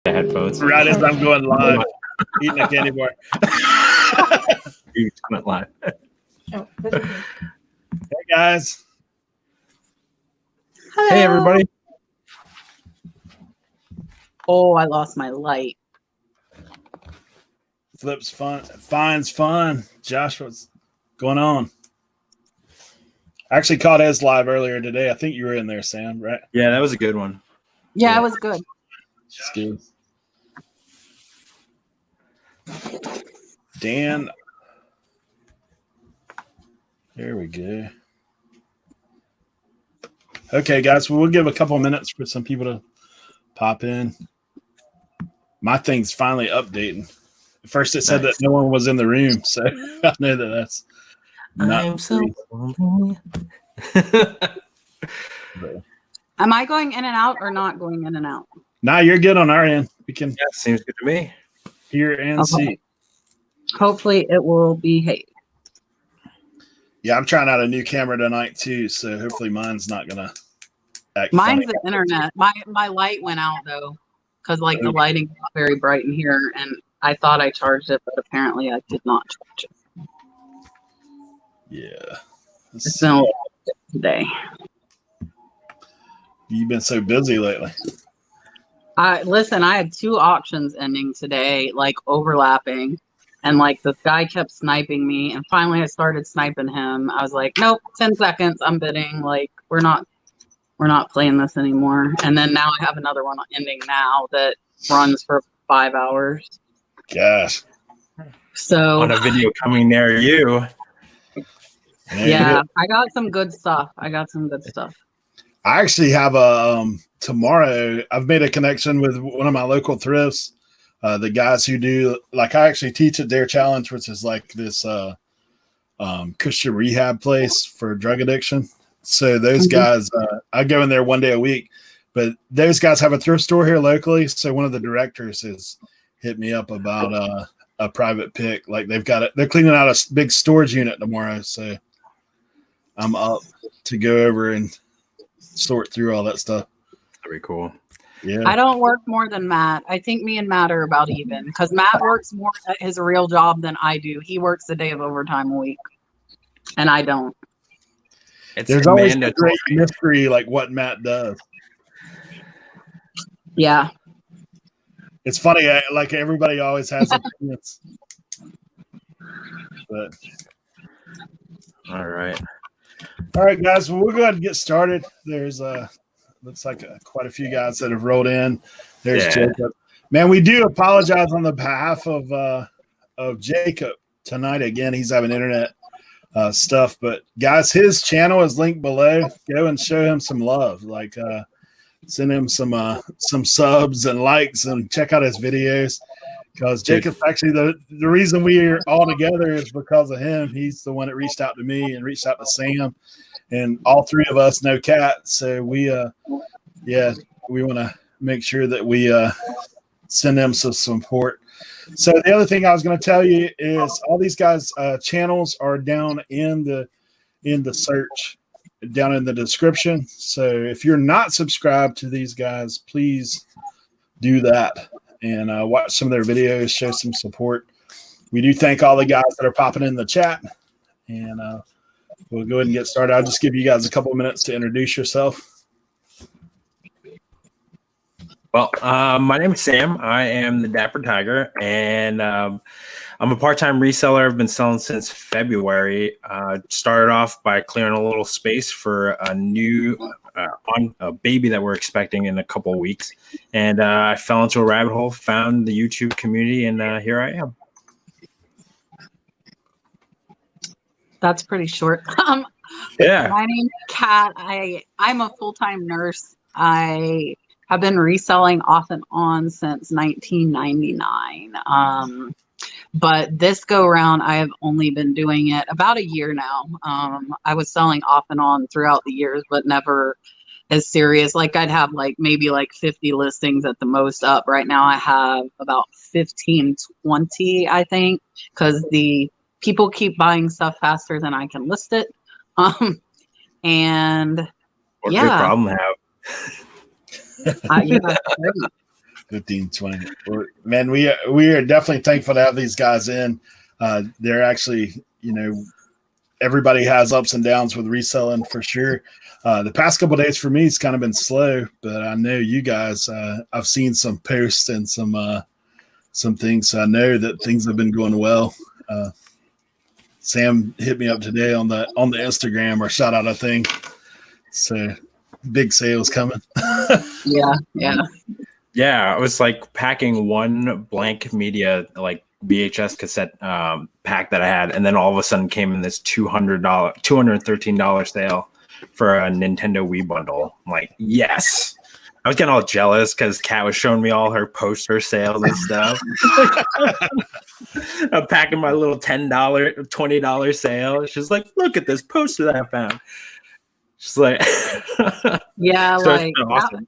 The headphones. Right as I'm going live, eating a candy bar. You went live. Oh, that's okay. Hey guys. Hey everybody. Oh, I lost my light. Flip's fun. Fine's fun. Josh, what's going on? I actually caught his live earlier today. I think you were in there, Sam, right? Yeah, that was a good one. Yeah, it was good. It's good. Dan. There we go. Okay, guys, well, we'll give a couple minutes for some people to pop in. My thing's finally updating. At first, it said that no one was in the room, so I know that that's not. I'm so. Am I going in and out or not going in and out? Nah, you're good on our end. We can Seems good to me. hear and see. Hopefully it will behave. Yeah, I'm trying out a new camera tonight too, so hopefully mine's not gonna act Mine's funny. the internet. My light went out though, because like the lighting's not very bright in here, and I thought I charged it, but apparently I did not charge it. Yeah. It's been a little bit today. You've been so busy lately. Listen, I had 2 auctions ending today, like overlapping, and like the guy kept sniping me, and finally I started sniping him. I was like, nope, 10 seconds, I'm bidding. Like we're not playing this anymore. And then now I have another one ending now that runs for 5 hours. Gosh. So On a video coming near you. yeah, I got some good stuff. I actually have a tomorrow. I've made a connection with one of my local thrifts. The guys who do, like, I actually teach at their challenge, which is like this Christian rehab place for drug addiction. So those guys, I go in there one day a week, but those guys have a thrift store here locally. So one of the directors has hit me up about a private pick. Like they're cleaning out a big storage unit tomorrow. So I'm up to go over and sort through all that stuff. Very cool. Yeah. I don't work more than Matt. I think me and Matt are about even because Matt works more at his real job than I do. He works a day of overtime a week, and I don't. There's always a great mystery, like what Matt does. Yeah. It's funny, like everybody always has opinions. But All right, guys. Well, we'll go ahead and get started. There's looks like quite a few guys that have rolled in. There's Jacob. Man, we do apologize on the behalf of Jacob tonight. Again, he's having internet stuff, but guys, his channel is linked below. Go and show him some love. Like send him some subs and likes, and check out his videos. Because Jacob's actually the reason we are all together is because of him. He's the one that reached out to me and reached out to Sam, and all 3 of us know Cat. So we want to make sure that we send them some support. So the other thing I was going to tell you is all these guys' channels are down in the search, down in the description. So if you're not subscribed to these guys, please do that and watch some of their videos, show some support. We do thank all the guys that are popping in the chat, and we'll go ahead and get started. I'll just give you guys a couple of minutes to introduce yourself. Well, my name is Sam. I am the Dapper Tiger, and I'm a part-time reseller. I've been selling since February. Started off by clearing a little space for a new a baby that we're expecting in a couple of weeks, and I fell into a rabbit hole, found the YouTube community, and here I am. That's pretty short. Yeah. My name's Kat. I'm a full-time nurse. I have been reselling off and on since 1999. But this go around, I have only been doing it about a year now. I was selling off and on throughout the years, but never as serious. Like I'd have maybe 50 listings at the most up. Right now I have about 15, 20, I think, because the people keep buying stuff faster than I can list it. And What a yeah. good problem to have. Yeah, 15, 20. Man, we are definitely thankful to have these guys in. They're actually, everybody has ups and downs with reselling for sure. The past couple of days for me, it's kind of been slow, but I know you guys, I've seen some posts and some things. So I know that things have been going well. Sam hit me up today on the Instagram or shot out a thing. So big sales coming. Yeah. Yeah, it was like packing one blank media like VHS cassette pack that I had, and then all of a sudden came in this $213 sale for a Nintendo Wii bundle. I'm like, yes. I was getting all jealous because Kat was showing me all her poster sales and stuff. I'm packing my little $10, $20 sale. She's like, look at this poster that I found. She's like, yeah, so like awesome.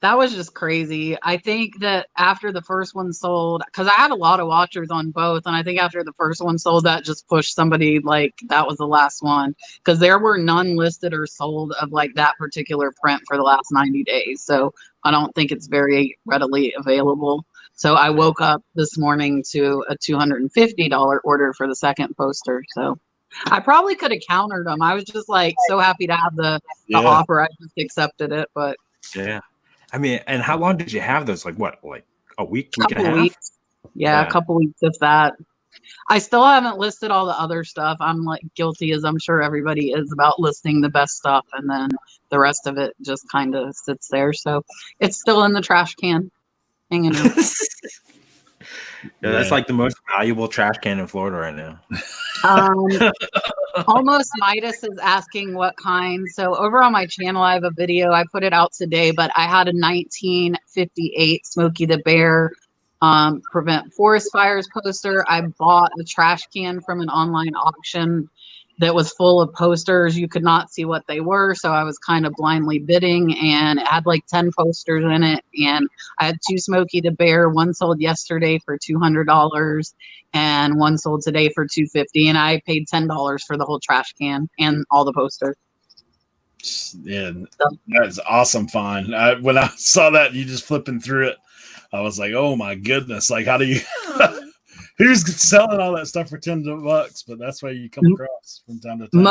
That was just crazy. I think that after the first one sold, because I had a lot of watchers on both, and I think after the first one sold, that just pushed somebody like that was the last one, because there were none listed or sold of like that particular print for the last 90 days. So I don't think it's very readily available. So I woke up this morning to a $250 order for the second poster. So I probably could have countered them. I was just like so happy to have the offer. I just accepted it, but yeah. I mean, and how long did you have those? Like what? Like a week and a half? Weeks. Yeah, a couple weeks, if that. I still haven't listed all the other stuff. I'm like guilty, as I'm sure everybody is, about listing the best stuff, and then the rest of it just kind of sits there. So it's still in the trash can, hanging out. Yeah, that's like the most valuable trash can in Florida right now. Almost Midas is asking what kind. So over on my channel, I have a video. I put it out today, but I had a 1958 Smokey the Bear Prevent Forest Fires poster. I bought a trash can from an online auction that was full of posters. You could not see what they were, so I was kind of blindly bidding, and it had like 10 posters in it. And I had 2 Smokey the Bear. One sold yesterday for $200, and one sold today for $250. And I paid $10 for the whole trash can and all the posters. Yeah, that's awesome find. When I saw that, you just flipping through it, I was like, oh my goodness! Like, how do you? Who's selling all that stuff for $10? But that's where you come across from time to time.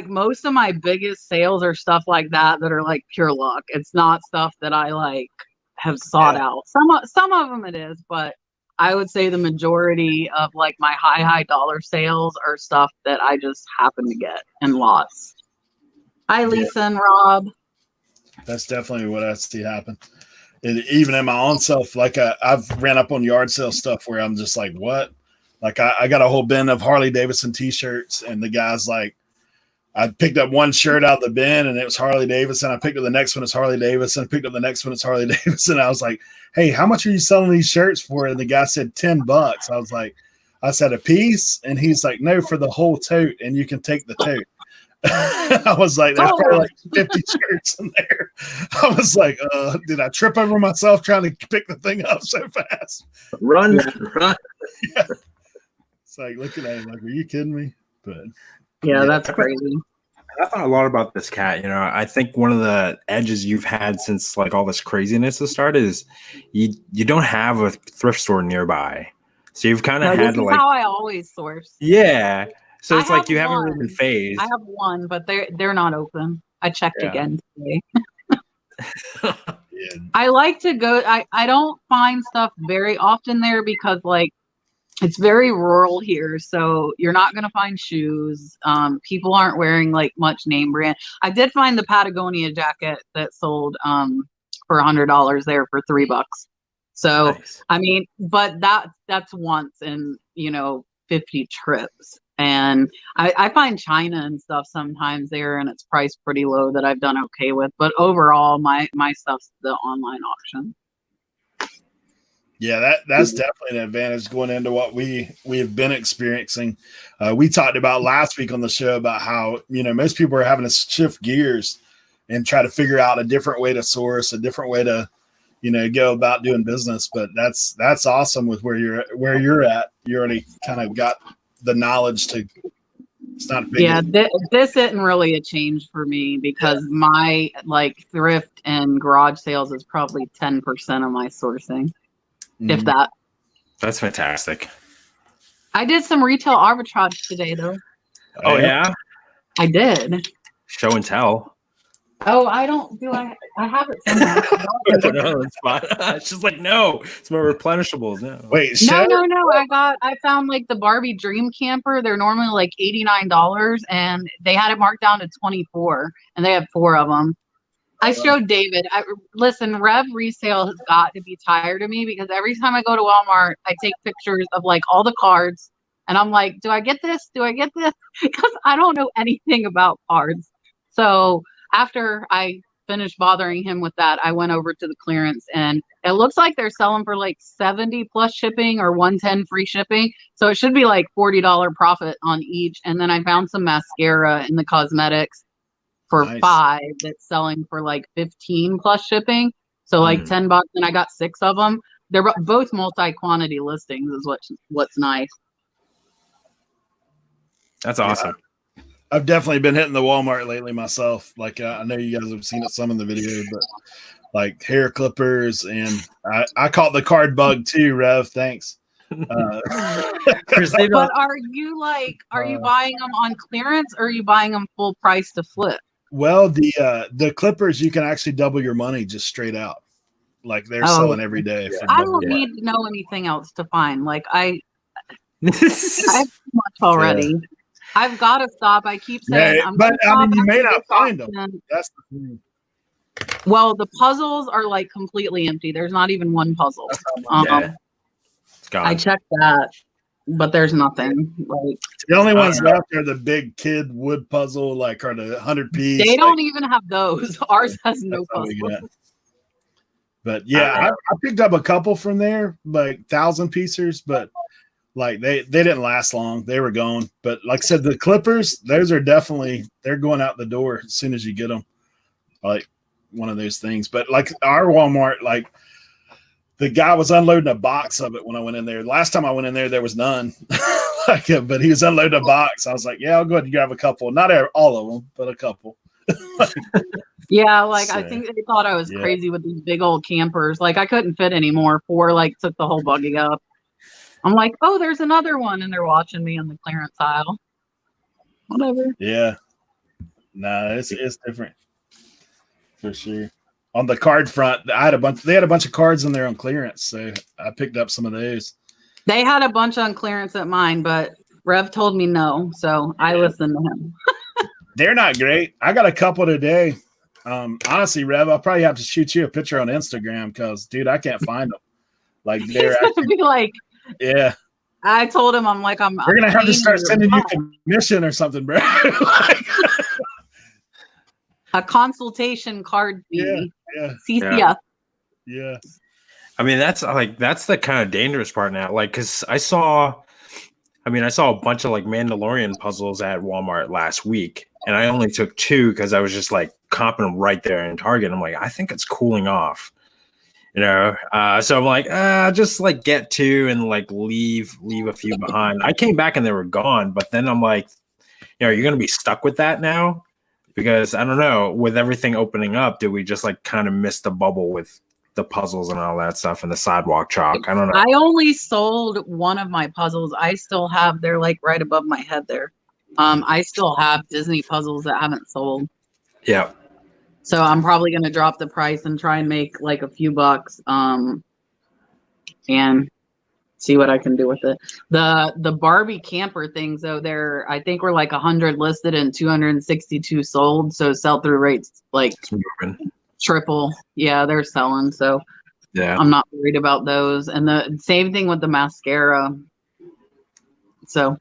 Most of my biggest sales are stuff like that are like pure luck. It's not stuff that I like have sought out. Some of them it is, but I would say the majority of like my high dollar sales are stuff that I just happen to get in lots. Hi, Lisa and Rob. That's definitely what I see happen. And even in my own self, like I've ran up on yard sale stuff where I'm just like, what? Like I got a whole bin of Harley Davidson t-shirts, and the guy's like, I picked up one shirt out of the bin and it was Harley Davidson. I picked up the next one, it's Harley Davidson. I picked up the next one, it's Harley Davidson. I was like, hey, how much are you selling these shirts for? And the guy said $10. I said a piece, and he's like, no, for the whole tote, and you can take the tote. I was like, there's probably like 50 shirts in there. I was like, did I trip over myself trying to pick the thing up so fast? Run. Yeah. It's like, looking at him like, are you kidding me? But yeah, that's crazy. I thought a lot about this, Kat. I think one of the edges you've had since like all this craziness has started is you don't have a thrift store nearby. So you've kind of had to like how I always source. Yeah. So it's like you haven't really been phased. I have one, but they're not open. I checked again today. I like to go. I don't find stuff very often there because like it's very rural here, so you're not gonna find shoes. People aren't wearing like much name brand. I did find the Patagonia jacket that sold for $100 there for $3. So nice. I mean, but that's once in 50 trips. And I find China and stuff sometimes there, and it's priced pretty low that I've done okay with. But overall, my stuff's the online auction. Yeah, that's definitely an advantage going into what we have been experiencing. We talked about last week on the show about how most people are having to shift gears and try to figure out a different way to source, a different way to go about doing business. But that's awesome with where you're at. You already kind of got the knowledge to It's not a big. Yeah, this isn't really a change for me because my like thrift and garage sales is probably 10% of my sourcing, if that. That's fantastic. I did some retail arbitrage today, though. Oh yeah, I did. show and tell. Oh, I don't do. I have it somewhere. I don't know. It's fine. It's just like no. It's more replenishables. No. Wait, No. I found like the Barbie Dream Camper. They're normally like $89, and they had it marked down to 24, and they have 4 of them. I showed David. Listen, Rev resale has got to be tired of me because every time I go to Walmart, I take pictures of like all the cards, and I'm like, do I get this? Do I get this? Because I don't know anything about cards. So after I finished bothering him with that, I went over to the clearance, and it looks like they're selling for like 70 plus shipping or 110 free shipping. So it should be like $40 profit on each. And then I found some mascara in the cosmetics for $5 that's selling for like 15 plus shipping. So like $10, and I got 6 of them. They're both multi-quantity listings is what's nice. That's awesome. Yeah. I've definitely been hitting the Walmart lately myself. Like I know you guys have seen it some in the video, but like hair clippers, and I caught the card bug too, Rev. Thanks. But are you buying them on clearance or are you buying them full price to flip? Well, the clippers, you can actually double your money just straight out. Like they're selling every day. I don't need to know anything else to find. Like I have too much already. Yeah. I've got to stop. I keep saying, you may not find them. That's the thing. Well, the puzzles are like completely empty. There's not even one puzzle. It's gone. I checked that, but there's nothing. Like the only ones left are the big kid wood puzzle, like are the 100 piece. They don't even have those. Ours has no puzzle. But yeah, I picked up a couple from there, like 1,000 piecers, but like they didn't last long. They were gone. But like I said, the clippers, those are they're going out the door as soon as you get them. Like one of those things. But like our Walmart, like the guy was unloading a box of it when I went in there. Last time I went in there was none. But he was unloading a box. I was like, yeah, I'll go ahead and grab a couple. Not all of them, but a couple. Yeah, like I think they thought I was crazy with these big old campers. Like I couldn't fit anymore. 4 like took the whole buggy up. I'm like, oh, there's another one, and they're watching me on the clearance aisle. Whatever. Yeah. Nah, it's different for sure. On the card front, they had a bunch of cards in there on clearance, so I picked up some of those. They had a bunch on clearance at mine, but Rev told me no, so I listened to him. They're not great. I got a couple today. Honestly, Rev, I'll probably have to shoot you a picture on Instagram because, dude, I can't find them. Like they're actually, be like, yeah. I told him, we're gonna have to start sending you commission or something, bro. A consultation card fee. Yeah. CCF. Yeah. I mean, that's the kind of dangerous part now. Like, cause I saw a bunch of like Mandalorian puzzles at Walmart last week, and I only took 2 because I was just like comping them right there in Target. I'm like, I think it's cooling off, so I'm like, just like get 2 and like leave a few behind. I came back and they were gone, but then I'm like, you're going to be stuck with that now because I don't know, with everything opening up, did we just like kind of miss the bubble with the puzzles and all that stuff and the sidewalk chalk? I don't know. I only sold one of my puzzles. I still have, they're like right above my head there. I still have Disney puzzles that haven't sold. Yeah. So I'm probably going to drop the price and try and make like a few bucks and see what I can do with it. The Barbie camper things, though, I think we're like 100 listed and 262 sold. So sell-through rates like triple. Yeah, they're selling. So yeah, I'm not worried about those. And the same thing with the mascara. So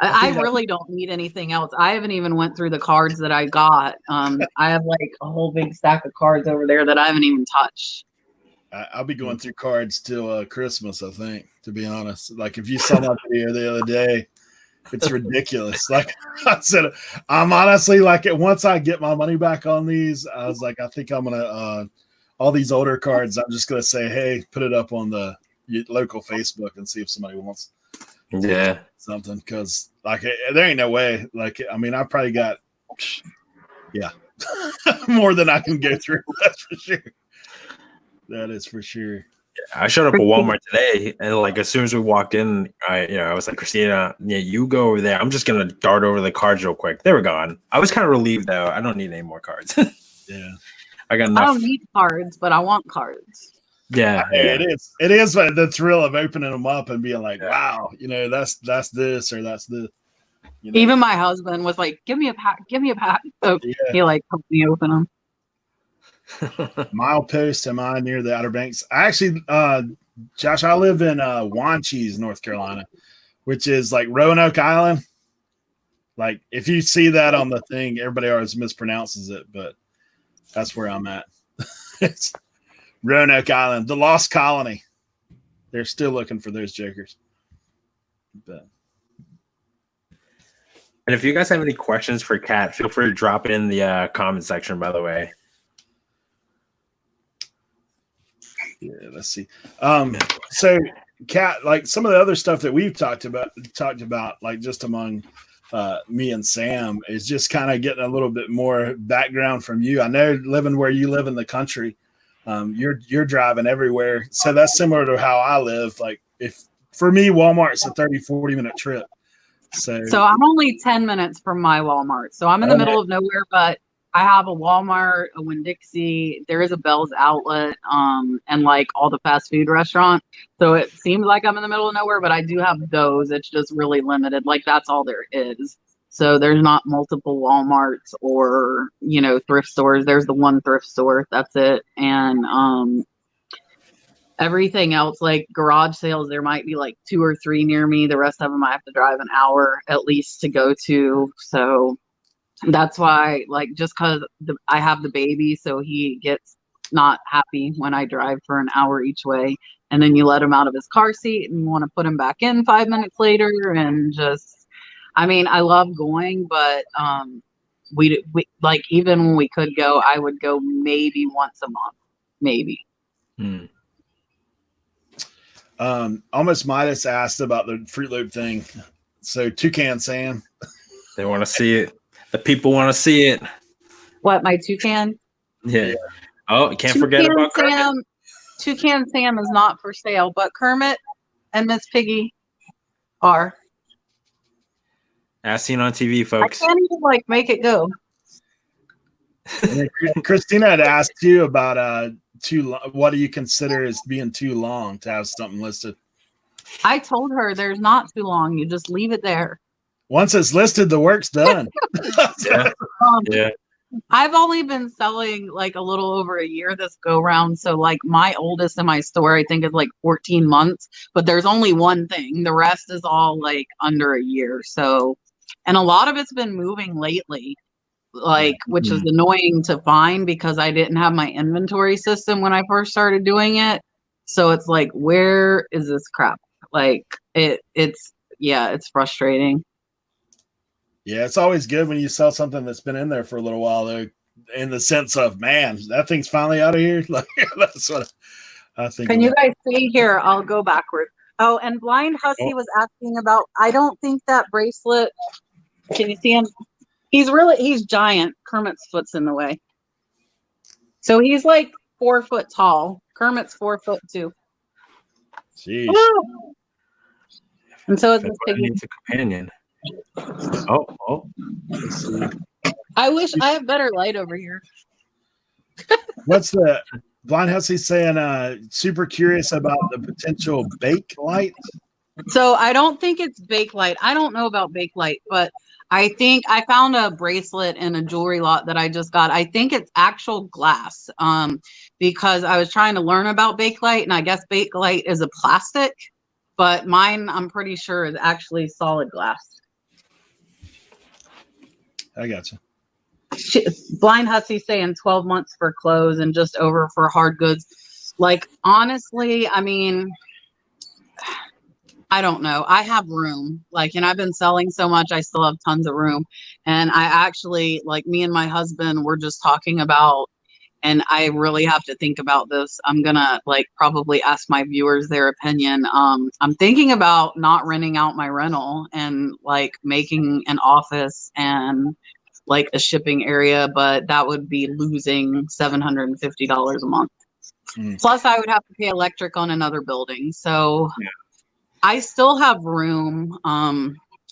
I really don't need anything else. I haven't even went through the cards that I got. I have like a whole big stack of cards over there that I haven't even touched. I'll be going through cards till Christmas, I think, to be honest. Like if you saw my video the other day, it's ridiculous. Like I said, I'm honestly like once I get my money back on these, I was like, I think I'm going to, all these older cards, I'm just going to say, hey, put it up on the local Facebook and see if somebody wants. Yeah. Something, because like there ain't no way. Like, I mean, I probably got more than I can go through. That's for sure. That is for sure. I showed up at Walmart today, and like as soon as we walked in, I was like, Christina, yeah, you go over there. I'm just gonna dart over the cards real quick. They were gone. I was kind of relieved though. I don't need any more cards. Yeah, I got enough. I don't need cards, but I want cards. Yeah, It is. It is the thrill of opening them up and being like, wow, that's this or that's the. Even my husband was like, "Give me a pack, give me a pack." So he like helped me open them. Milepost, am I near the Outer Banks? I actually, Josh, I live in Wanchese, North Carolina, which is like Roanoke Island. Like, if you see that on the thing, everybody always mispronounces it, but that's where I'm at. It's Roanoke Island, the lost colony. They're still looking for those jokers. But. And if you guys have any questions for Kat, feel free to drop it in the comment section, by the way. Yeah, let's see. So Kat, like some of the other stuff that we've talked about, like just among me and Sam, is just kind of getting a little bit more background from you. I know living where you live in the country, you're driving everywhere. So that's similar to how I live. Like, if for me, Walmart's a 30-40 minute trip. So I'm only 10 minutes from my Walmart. So I'm in the middle of nowhere, but I have a Walmart, a Winn-Dixie. There is a Bell's Outlet, and like all the fast food restaurants. So it seems like I'm in the middle of nowhere, but I do have those. It's just really limited. Like, that's all there is. So there's not multiple Walmarts or, thrift stores. There's the one thrift store. That's it. And everything else, like garage sales, there might be like 2 or 3 near me. The rest of them I have to drive an hour at least to go to. So that's why, like, just because I have the baby, so he gets not happy when I drive for an hour each way. And then you let him out of his car seat and want to put him back in 5 minutes later. And just, I mean, I love going, but we like, even when we could go, I would go maybe once a month, maybe. Almost Midas asked about the Fruit Loop thing. So Toucan Sam, they want to see it. The people want to see it. What, my toucan? Yeah. Oh, can't forget about Kermit. Toucan Sam is not for sale, but Kermit and Miss Piggy are. As seen on TV, folks. I can't even make it go. Christina had asked you about what do you consider as being too long to have something listed? I told her there's not too long. You just leave it there. Once it's listed, the work's done. Yeah. I've only been selling like a little over a year this go round. So like my oldest in my store, I think, is like 14 months, but there's only one thing. The rest is all like under a year. So, and a lot of it's been moving lately, like, which is annoying to find because I didn't have my inventory system when I first started doing it. So it's like, where is this crap? Like it's frustrating. Yeah, it's always good when you sell something that's been in there for a little while, though, in the sense of, man, that thing's finally out of here. Like, that's what I think. Can you guys see here? I'll go backward. Oh, and Blind Husky was asking about, I don't think that bracelet, can you see him? He's giant. Kermit's foot's in the way. So he's like 4 foot tall. Kermit's 4 foot too. Jeez. Oh. And so is this piggy. Needs a companion. Oh. Let's see. I wish I have better light over here. What's the Blind Husky saying? Super curious about the potential bake light. So I don't think it's bake light. I don't know about bake light, but I think I found a bracelet in a jewelry lot that I just got. I think it's actual glass, because I was trying to learn about bake light, and I guess bake light is a plastic, but mine, I'm pretty sure, is actually solid glass. I gotcha. Blind Husky saying 12 months for clothes and just over for hard goods. Like, honestly, I mean, I don't know. I have room, and I've been selling so much, I still have tons of room. And I actually, me and my husband were just talking about and I really have to think about this. I'm gonna like probably ask my viewers their opinion. I'm thinking about not renting out my rental and like making an office and like a shipping area, but that would be losing $750 a month. Plus I would have to pay electric on another building. So I still have room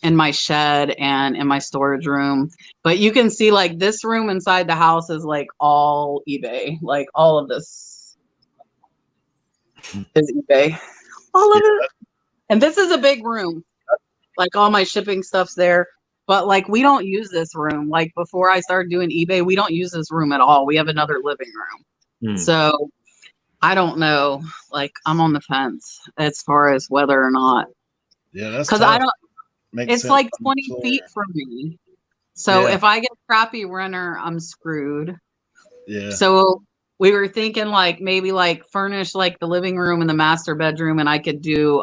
in my shed and in my storage room, but you can see like this room inside the house is like all eBay. Like all of this is eBay. All of it. And this is a big room. Like all my shipping stuff's there. But like we don't use this room. Like before I started doing eBay, we don't use this room at all. We have another living room. So I don't know. Like I'm on the fence as far as whether or not. Yeah, that's because tough. I don't. Makes It's sense like on the 20 floor. feet from me. So Yeah. if I get a crappy renter, I'm screwed. Yeah. So we were thinking like maybe like furnish like the living room and the master bedroom, and I could do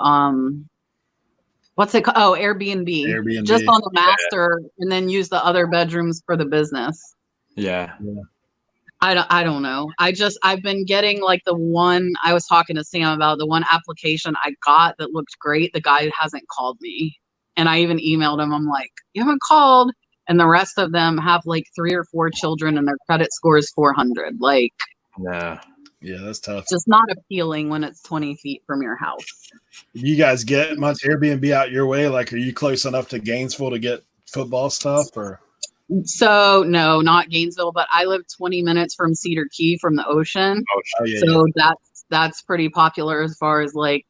what's it called? Oh, Airbnb. Just on the master, and then use the other bedrooms for the business. Yeah. I don't know. I've been getting like the one I was talking to Sam about, the one application I got that looked great. The guy hasn't called me. And I even emailed him. I'm like, you haven't called. And the rest of them have like 3 or 4 children and their credit score is 400. Like, Yeah, that's tough. just not appealing when it's 20 feet from your house. You guys get much Airbnb out your way? Like, are you close enough to Gainesville to get football stuff or? So no, not Gainesville, but I live 20 minutes from Cedar Key from the ocean. Oh, yeah, So that's pretty popular as far as like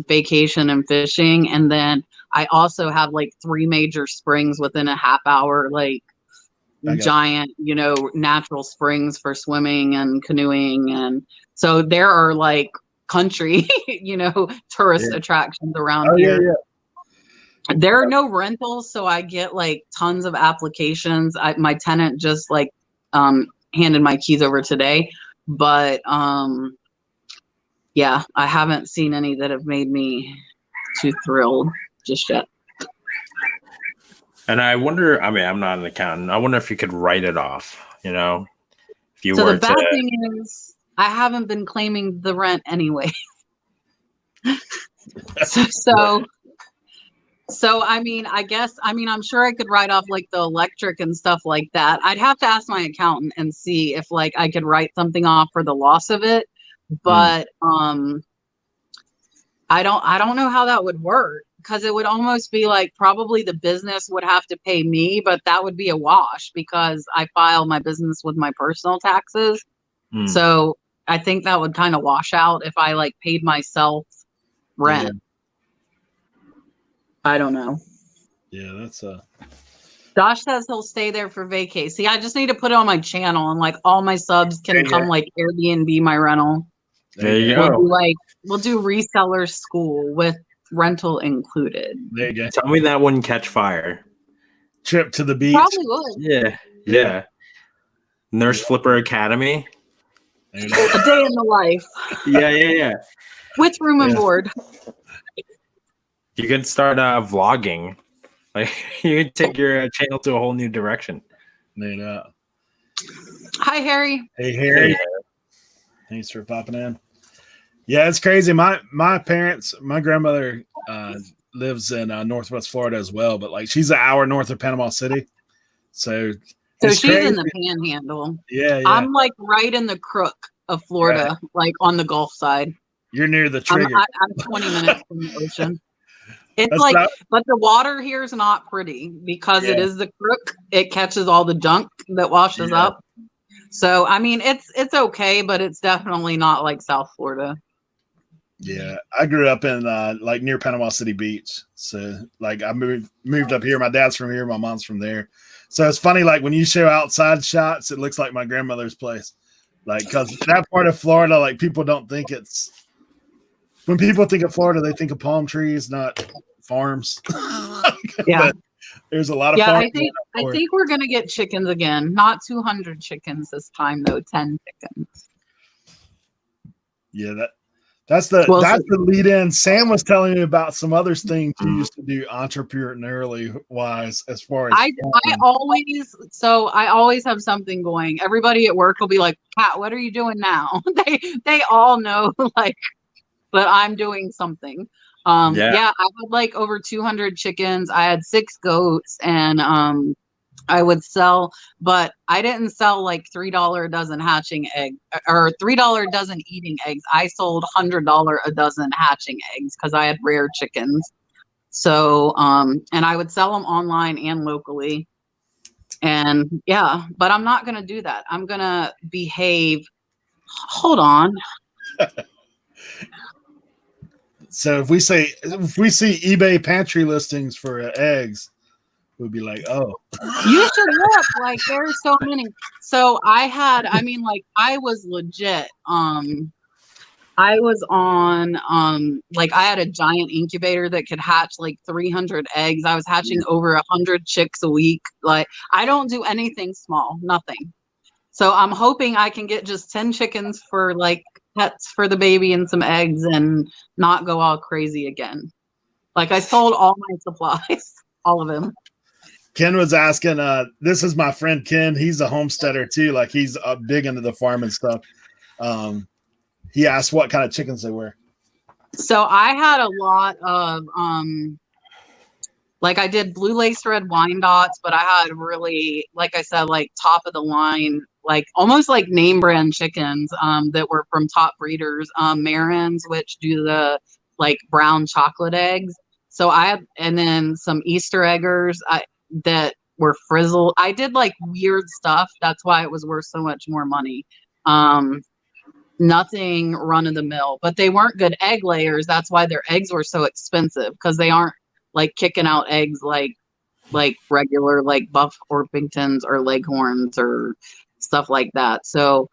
vacation and fishing. And then I also have like 3 major springs within a half hour, like giant, natural springs for swimming and canoeing. And so there are like country, tourist attractions around here. Yeah. There are no rentals, so I get like tons of applications. My tenant just like handed my keys over today, but yeah, I haven't seen any that have made me too thrilled just yet. And I wonder, I mean, I'm not an accountant. I wonder if you could write it off, if you So were the bad to. thing is I haven't been claiming the rent anyway. So I mean, I'm sure I could write off like the electric and stuff like that. I'd have to ask my accountant and see if like I could write something off for the loss of it. But I don't know how that would work, because it would almost be like probably the business would have to pay me, but that would be a wash because I file my business with my personal taxes. So I think that would kind of wash out if I like paid myself rent. Yeah. I don't know. Yeah, that's Josh says he'll stay there for vacay. See, I just need to put it on my channel and like all my subs can come like Airbnb my rental. There you go. We'll do reseller school with rental included. There you go. Tell me that wouldn't catch fire. Trip to the beach. Probably would. Yeah. Nurse Flipper Academy. A day in the life. Yeah. With room and board. You can start vlogging. Like you can take your channel to a whole new direction. Yeah. Hi, Harry. Hey, Harry. Thanks for popping in. Yeah, it's crazy. My parents, my grandmother lives in Northwest Florida as well, but like she's an hour north of Panama City. So she's crazy. in the Panhandle. Yeah. I'm like right in the crook of Florida, like on the Gulf side. You're near the trigger. I'm 20 minutes from the ocean. It's but the water here is not pretty because it is the crook. It catches all the junk that washes up. So I mean, it's okay, but it's definitely not like South Florida. Yeah, I grew up in like near Panama City Beach. So like I moved up here. My dad's from here. My mom's from there. So it's funny, like when you show outside shots, it looks like my grandmother's place. Like, because that part of Florida, like people don't think it's. When people think of Florida, they think of palm trees, not farms. Yeah, there's a lot of. Yeah, farms I think we're gonna get chickens again. Not 200 chickens this time, though. 10 chickens. Yeah, That's the lead in. Sam was telling me about some other things you used to do entrepreneurially wise as far as I always have something going. Everybody at work will be like, Kat, what are you doing now? They all know like that I'm doing something. I had like over 200 chickens. I had 6 goats, and I would sell, but I didn't sell like $3 a dozen hatching egg or $3 a dozen eating eggs. I sold $100 a dozen hatching eggs because I had rare chickens. So, and I would sell them online and locally. And yeah, but I'm not going to do that. I'm going to behave. Hold on. So if we see eBay pantry listings for eggs, we'd be like, oh, you should look. Like there's so many. So I was legit. I was on like I had a giant incubator that could hatch like 300 eggs. I was hatching over 100 chicks a week. Like I don't do anything small, nothing. So I'm hoping I can get just 10 chickens for like pets for the baby and some eggs and not go all crazy again. Like I sold all my supplies, all of them. Ken was asking, this is my friend Ken. He's a homesteader too. Like he's big into the farm and stuff. He asked what kind of chickens they were. So I had a lot of, like I did blue lace red Wyandottes, but I had really, like I said, like top of the line, like almost like name brand chickens that were from top breeders. Marins, which do the like brown chocolate eggs. So I had, and then some Easter eggers that were frizzled. I did like weird stuff. That's why it was worth so much more money. Nothing run of the mill, but they weren't good egg layers. That's why their eggs were so expensive, because they aren't like kicking out eggs like regular like Buff Orpingtons or Leghorns or stuff like that. So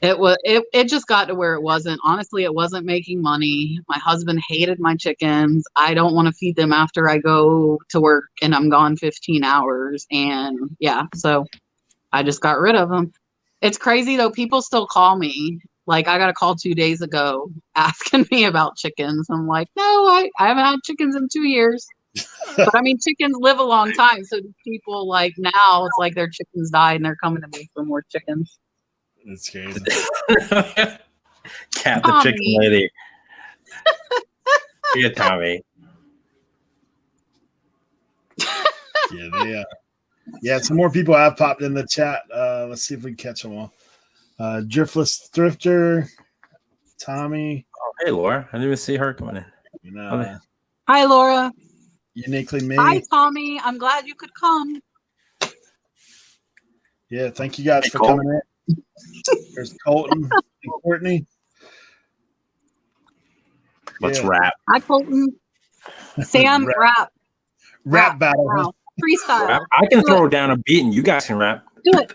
it just got to where it wasn't, honestly, it wasn't making money. My husband hated my chickens. I don't want to feed them after I go to work and I'm gone 15 hours. And yeah, so I just got rid of them. It's crazy though. People still call me. Like I got a call 2 days ago asking me about chickens. I'm like, no, I haven't had chickens in 2 years. But I mean, chickens live a long time. So people like now it's like their chickens died and they're coming to me for more chickens. That's crazy. Cat the chicken lady. Yeah, Tommy. Yeah, some more people have popped in the chat. Let's see if we can catch them all. Driftless Thrifter, Tommy. Oh, hey, Laura. I didn't even see her coming in. Hi, Laura. Uniquely me. Hi, Tommy. I'm glad you could come. Yeah, thank you guys for coming in. There's Colton and Courtney. Let's rap. Hi, Colton. Sam, rap battle. Wow. Freestyle. Rap. I can throw down a beat and you guys can rap. Do it.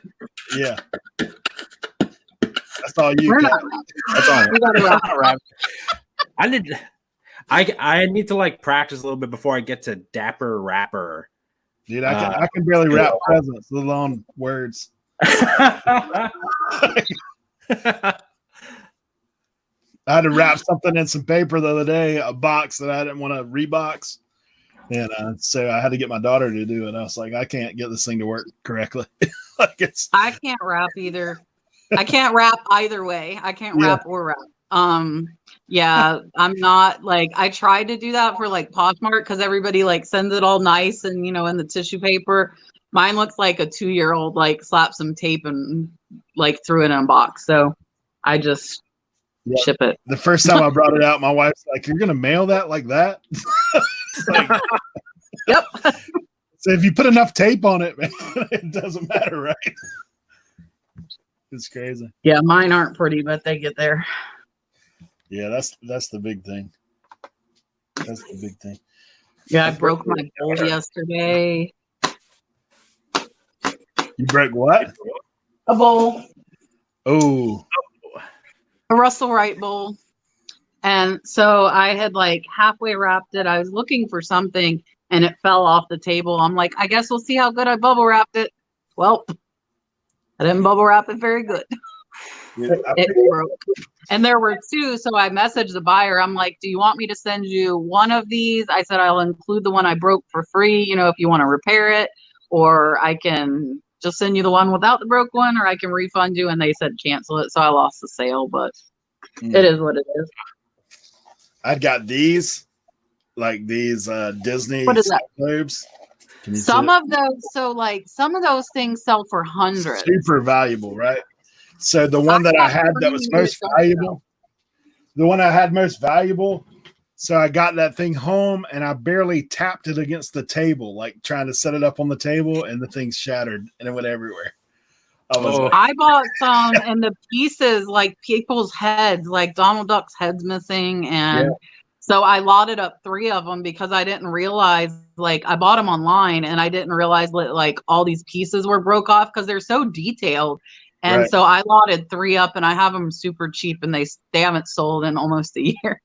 Yeah. That's all you got. That's all. You gotta rap. I need to like practice a little bit before I get to Dapper Rapper. Dude, I can barely rap presents, let alone words. I had to wrap something in some paper the other day, a box that I didn't want to rebox. And so I had to get my daughter to do it. I was like, I can't get this thing to work correctly. I can't rap either. I can't rap either way. I can't rap or rap. Yeah, I'm not like, I tried to do that for like Poshmark because everybody like sends it all nice and in the tissue paper. Mine looks like a 2-year-old like slapped some tape and like threw it in a box. So I just ship it. The first time I brought it out, my wife's like, "You're gonna mail that like that?" Like, yep. So if you put enough tape on it, man, it doesn't matter, right? It's crazy. Yeah, mine aren't pretty, but they get there. Yeah, that's the big thing. That's the big thing. Yeah, I broke my bowl yesterday. You broke what? A bowl. Oh. A Russell Wright bowl. And so I had like halfway wrapped it. I was looking for something and it fell off the table. I'm like, I guess we'll see how good I bubble wrapped it. Well, I didn't bubble wrap it very good. It broke. And there were two, so I messaged the buyer. I'm like, do you want me to send you one of these? I said, I'll include the one I broke for free, if you want to repair it, or I can just send you the one without the broke one, or I can refund you. And they said cancel it, so I lost the sale, but it is what it is. I'd got these, like these Disney What is that? globes. Some of those things sell for hundreds. Super valuable, right? So the one that I had that was most valuable, so I got that thing home and I barely tapped it against the table, like trying to set it up on the table, and the thing shattered and it went everywhere. I bought some and the pieces, like people's heads, like Donald Duck's head's missing. And so I lotted up 3 of them because I didn't realize, like, I bought them online and I didn't realize that, like, all these pieces were broke off because they're so detailed. And so I lotted 3 up and I have them super cheap and they haven't sold in almost a year.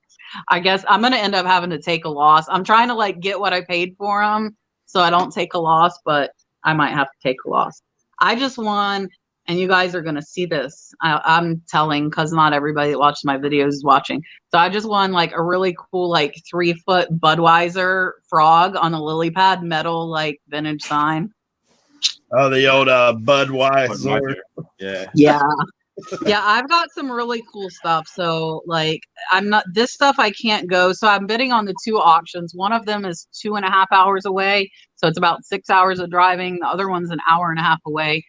I guess I'm going to end up having to take a loss. I'm trying to, like, get what I paid for them so I don't take a loss, but I might have to take a loss. I just won, and you guys are going to see this. I'm telling because not everybody that watches my videos is watching. So I just won, like, a really cool, like, 3-foot Budweiser frog on a lily pad metal, like, vintage sign. Oh, the old Budweiser. Yeah. Yeah, I've got some really cool stuff. So, like, this stuff I can't go. So I'm bidding on the 2 auctions. One of them is 2.5 hours away. So it's about 6 hours of driving. The other one's an hour and a half away.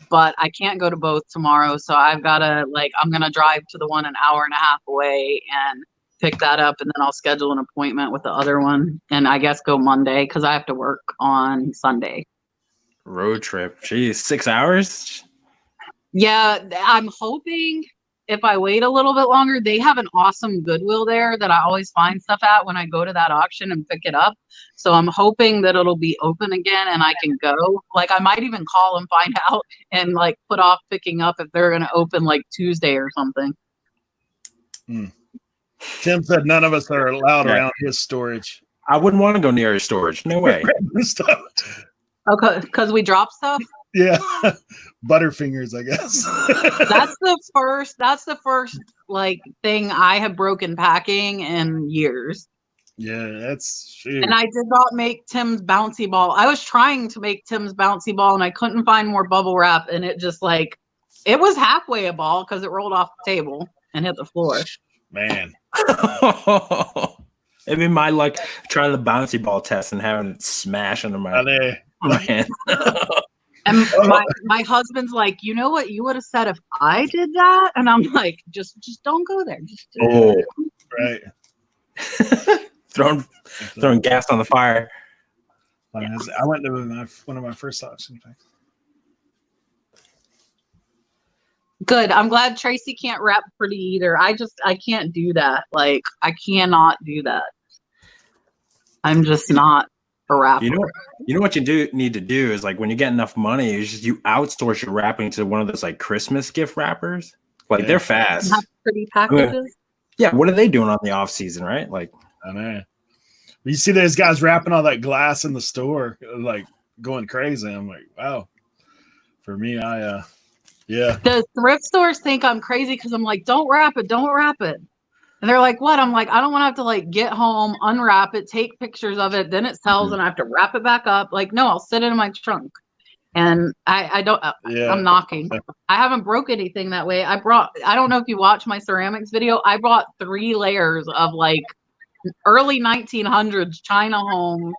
But I can't go to both tomorrow. So I've got to, like, I'm going to drive to the one an hour and a half away and pick that up. And then I'll schedule an appointment with the other one. And I guess go Monday because I have to work on Sunday. Road trip. Geez, 6 hours? Yeah, I'm hoping if I wait a little bit longer, they have an awesome Goodwill there that I always find stuff at when I go to that auction and pick it up. So I'm hoping that it'll be open again and I can go. Like, I might even call and find out and, like, put off picking up if they're going to open, like, Tuesday or something. Tim said none of us are allowed around his storage. I wouldn't want to go near his storage. No way. Okay, because we drop stuff? Yeah. Butterfingers, I guess. That's the first like thing I have broken packing in years. Yeah, that's true. And I did not make Tim's bouncy ball. I was trying to make Tim's bouncy ball and I couldn't find more bubble wrap, and it just, like, it was halfway a ball because it rolled off the table and hit the floor. Man. It'd be my luck trying the bouncy ball test and having it smash into my hand. And my husband's like, you know what you would have said if I did that? And I'm like, just don't go there. Right. throwing gas on the fire. I went to one of my first auctions. Good. I'm glad Tracy can't rap pretty either. I can't do that. Like, I cannot do that. I'm just not a rapper. You know what you need to do is, like, when you get enough money, you outsource your rapping to one of those, like, Christmas gift wrappers. Like, they're fast. Have pretty packages. Yeah, what are they doing on the off season, right? Like, I know. You see those guys wrapping all that glass in the store, like, going crazy. I'm like, wow. For me, yeah. The thrift stores think I'm crazy because I'm like, don't wrap it. And they're like, what? I'm like, I don't want to have to, like, get home, unwrap it, take pictures of it, then it sells and I have to wrap it back up. Like, no, I'll sit it in my trunk. And I'm knocking. I haven't broke anything that way. I don't know if you watch my ceramics video. I brought 3 layers of, like, early 1900s China home,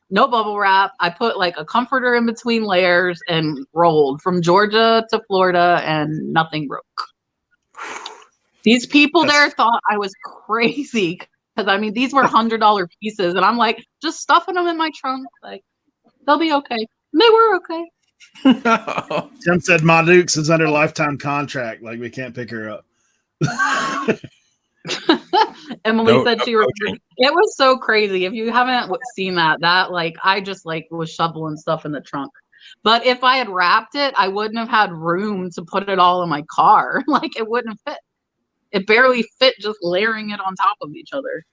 no bubble wrap. I put, like, a comforter in between layers and rolled from Georgia to Florida and nothing broke. These people there thought I was crazy because, I mean, these were $100 pieces. And I'm like, just stuffing them in my trunk. Like, they'll be okay. And they were okay. Tim said Ma Dukes is under lifetime contract. Like, we can't pick her up. Emily said she it was so crazy. If you haven't seen that, like, I just, like, was shoveling stuff in the trunk. But if I had wrapped it, I wouldn't have had room to put it all in my car. Like, it wouldn't have fit. It barely fit just layering it on top of each other.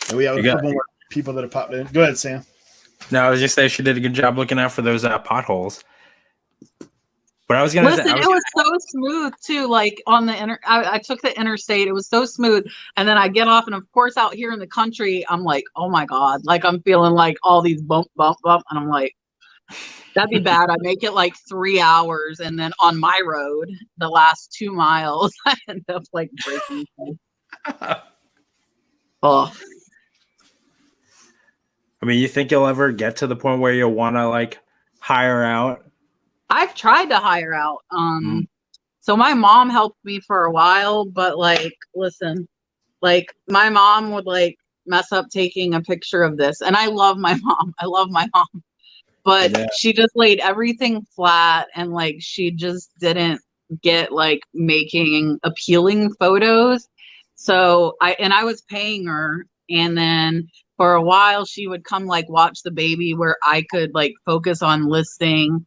And we have a couple more people that have popped in. Go ahead, Sam. No, I was just saying she did a good job looking out for those potholes. But I was gonna Listen, say, it was so smooth too. Like on the I took the interstate. It was so smooth, and then I get off, and of course, out here in the country, I'm like, oh my god, like I'm feeling like all these bump, bump, bump, and I'm like, that'd be bad. I make it like 3 hours, and then on my road, the last 2 miles, I end up like breaking. Oh, I mean, you think you'll ever get to the point where you'll want to like hire out? I've tried to hire out. So my mom helped me for a while, but like, listen, like my mom would like mess up taking a picture of this, and I love my mom. I love my mom, but she just laid everything flat, and like she just didn't get like making appealing photos. So I was paying her, and then for a while she would come like watch the baby where I could like focus on listing.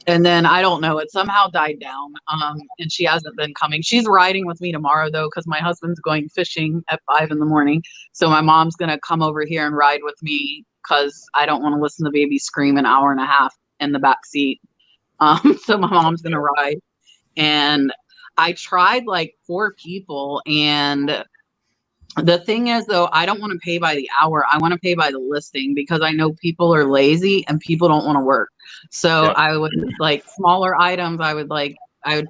And then I don't know, it somehow died down. And she hasn't been coming. She's riding with me tomorrow though, because my husband's going fishing at 5 a.m. So my mom's gonna come over here and ride with me because I don't want to listen to the baby scream an hour and a half in the back seat. So my mom's gonna ride. And I tried like 4 people, and the thing is though, I don't want to pay by the hour. I want to pay by the listing because I know people are lazy and people don't want to work. So I would like smaller items. I would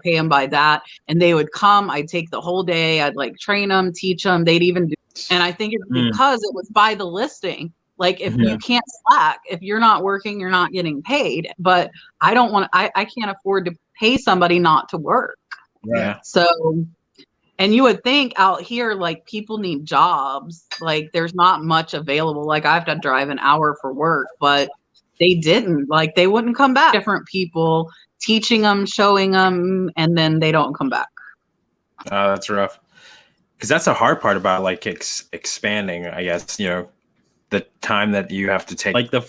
pay them by that, and they would come. I'd take the whole day. I'd like train them, teach them. They'd even do. And I think it's because it was by the listing. Like if you can't slack, if you're not working, you're not getting paid. But I don't want. I can't afford to pay somebody not to work. Yeah. So. And you would think out here, like people need jobs. Like there's not much available. Like I have to drive an hour for work, but they didn't. Like they wouldn't come back. Different people teaching them, showing them, and then they don't come back. That's rough. Because that's the hard part about like expanding. I guess the time that you have to take, like the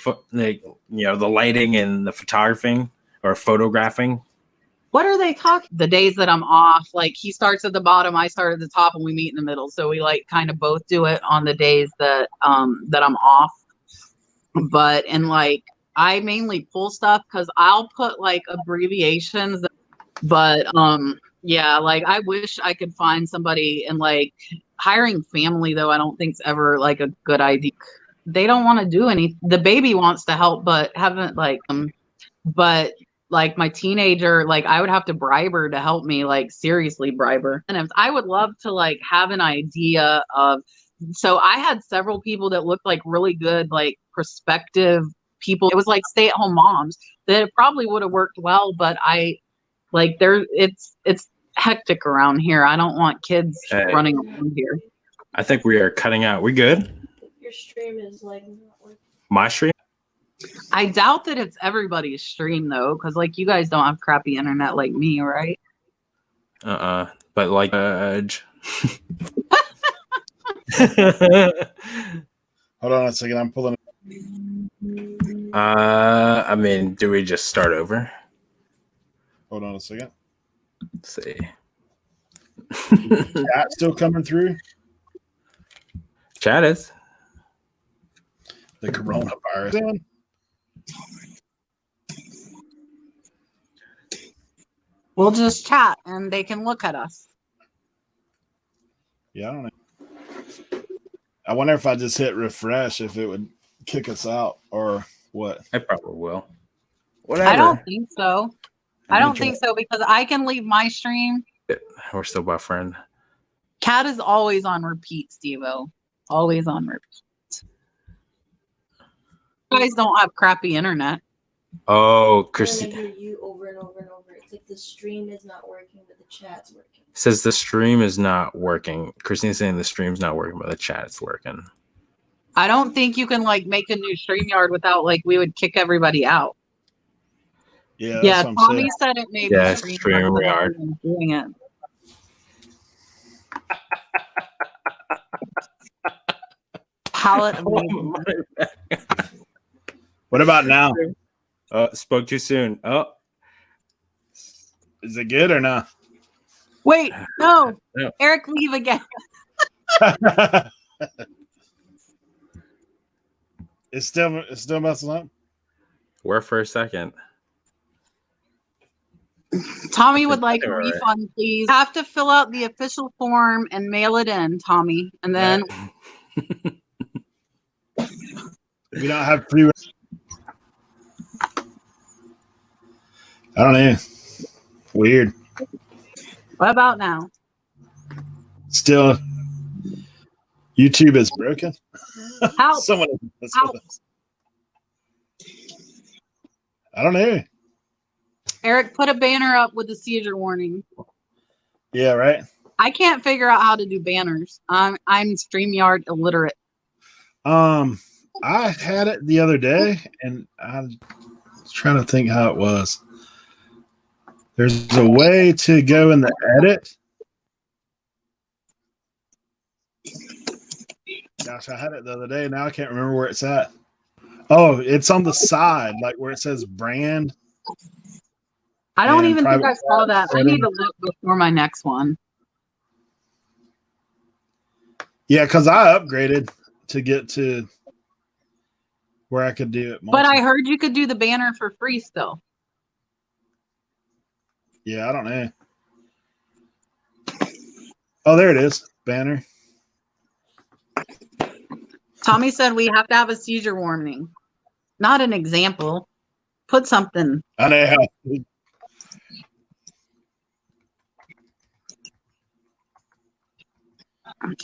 lighting and the photographing or photographing. What are they talking? The days that I'm off, like he starts at the bottom, I start at the top, and we meet in the middle. So we like kind of both do it on the days that that I'm off. But and like I mainly pull stuff because I'll put like abbreviations. But yeah, like I wish I could find somebody, and like hiring family though, I don't think's ever like a good idea. They don't want to do any. The baby wants to help, but haven't like but like my teenager, like I would have to bribe her to help me, like seriously bribe her. And I would love to like have an idea of, so I had several people that looked like really good, like prospective people. It was like stay-at-home moms that it probably would have worked well, but it's hectic around here. I don't want kids running around here. I think we are cutting out. We good? Your stream is like not working. My stream? I doubt that it's everybody's stream though, because like you guys don't have crappy internet like me, right? But like Hold on a second, I'm pulling. I mean, do we just start over? Hold on a second. Let's see. Chat still coming through? Chat is. The coronavirus. We'll just chat and they can look at us. Yeah, I don't know. I wonder if I just hit refresh, if it would kick us out or what. I probably will. Whatever. I don't think so. I don't think so because I can leave my stream. We're still buffering. Cat is always on repeat, Steve-O. Always on repeat. You guys don't have crappy internet. Oh, I Christy hear you over and over and over. It's like the stream is not working, but the chat's working. says the stream is not working. Christine's saying the stream's not working, but the chat's working. I don't think you can like make a new StreamYard without like we would kick everybody out. Yeah, Yeah, Tommy said it maybe. Yeah, StreamYard. Doing it. Palette. What about now? Spoke too soon. Oh, is it good or not? Wait, no. No. Eric, leave again. It's still messing up. where for a second? Tommy would like a All right. refund, please. Have to fill out the official form and mail it in, Tommy. And then We don't have free. I don't know. Weird. what about now? Still, YouTube is broken. Help. Someone. Help. I don't know. Eric, put a banner up with the seizure warning. Yeah, right. I can't figure out how to do banners. I'm StreamYard illiterate. I had it the other day, and I was trying to think how it was. There's a way to go in the edit. Gosh, I had it the other day. Now I can't remember where it's at. Oh, it's on the side, like where it says brand. I don't And even think I private saw that. I setting. need to look before my next one. Yeah, because I upgraded to get to where I could do it. But I heard you could do the banner for free still. Yeah, I don't know. Oh, there it is. Banner. Tommy said we have to have a seizure warning. Not an example. Put something. I know how.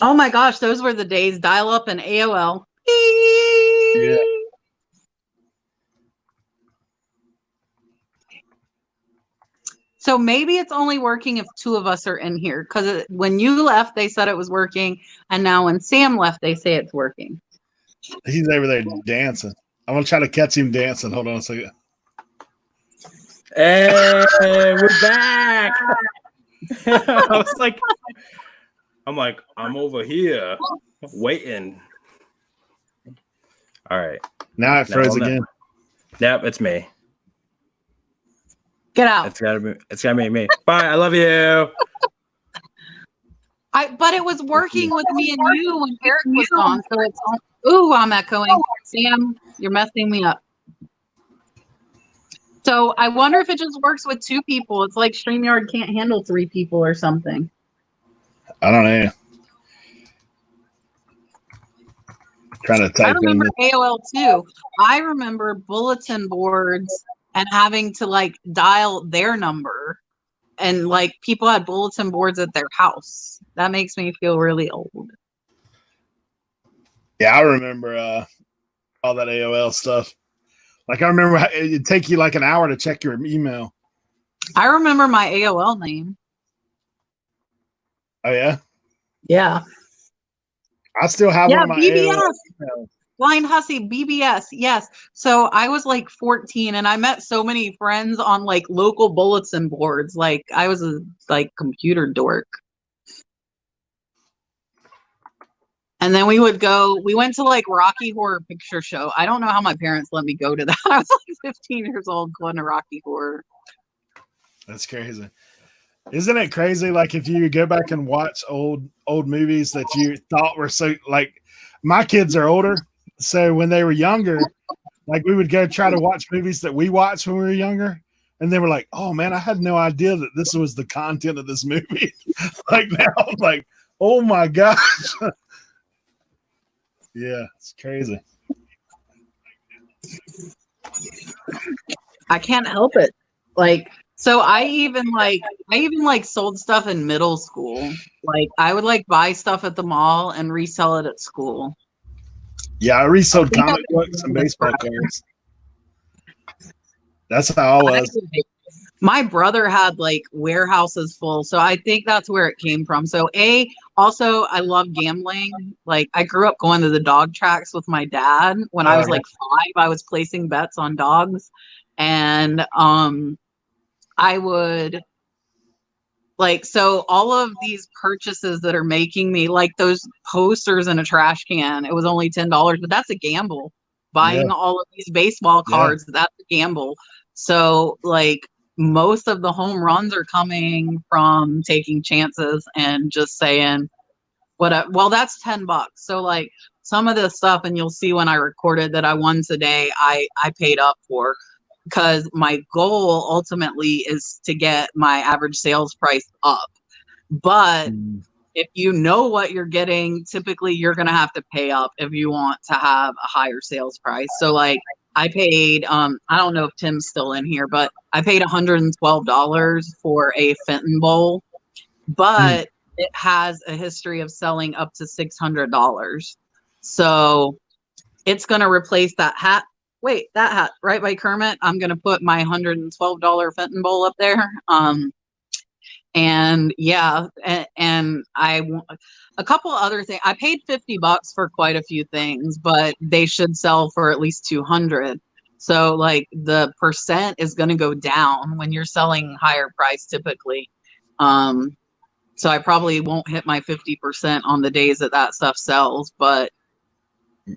Oh my gosh, those were the days. Dial up and AOL. Yeah. So maybe it's only working if two of us are in here. Because when you left, they said it was working. And now when Sam left, they say it's working. He's over there dancing. I'm going to try to catch him dancing. Hold on a second. Hey, we're back. I'm like, I'm over here waiting. All right. Now it froze again. Yep, it's me. Get out. It's gotta be me. Bye. I love you. But it was working with me and you when Eric was gone. So it's ooh, I'm echoing. Sam, you're messing me up. So I wonder if it just works with two people. It's like StreamYard can't handle 3 people or something. I don't know. Trying to type I remember in. AOL too. I remember bulletin boards and having to like dial their number, and like people had bulletin boards at their house. That makes me feel really old. Yeah, I remember all that AOL stuff. Like I remember it'd take you like an hour to check your email. I remember my AOL name. Oh yeah, Yeah. I still have one of my BBS. AOL. Blind Hussy, BBS, yes. So I was like 14 and I met so many friends on like local bulletin boards. Like I was a like computer dork. And then we went to like Rocky Horror Picture Show. I don't know how my parents let me go to that. I was like 15 years old going to Rocky Horror. That's crazy. Isn't it crazy? Like if you go back and watch old movies that you thought were so like my kids are older. So when they were younger, like we would go try to watch movies that we watched when we were younger. And they were like, oh man, I had no idea that this was the content of this movie. Like now I'm like, oh my gosh. Yeah, it's crazy. I can't help it. Like, so I even sold stuff in middle school. Like I would like buy stuff at the mall and resell it at school. Yeah, I resold comic books and baseball cards. That's how I was. My brother had like warehouses full, so I think that's where it came from. So also I love gambling. Like I grew up going to the dog tracks with my dad when I was like 5. I was placing bets on dogs, and I would like, so all of these purchases that are making me like those posters in a trash can, it was only $10, but that's a gamble. Buying all of these baseball cards, that's a gamble. So like most of the home runs are coming from taking chances and just saying, well, that's $10. So like some of this stuff, and you'll see when I recorded that I won today, I paid up for. because my goal ultimately is to get my average sales price up. But if you know what you're getting, typically you're going to have to pay up if you want to have a higher sales price. So like I paid, I don't know if Tim's still in here, but I paid $112 for a Fenton bowl, but it has a history of selling up to $600. So it's going to replace that hat. Wait, that hat right by Kermit. I'm going to put my $112 Fenton bowl up there. And yeah, and a couple other things. I paid $50 for quite a few things, but they should sell for at least 200. So like the percent is going to go down when you're selling higher price typically. So I probably won't hit my 50% on the days that stuff sells, but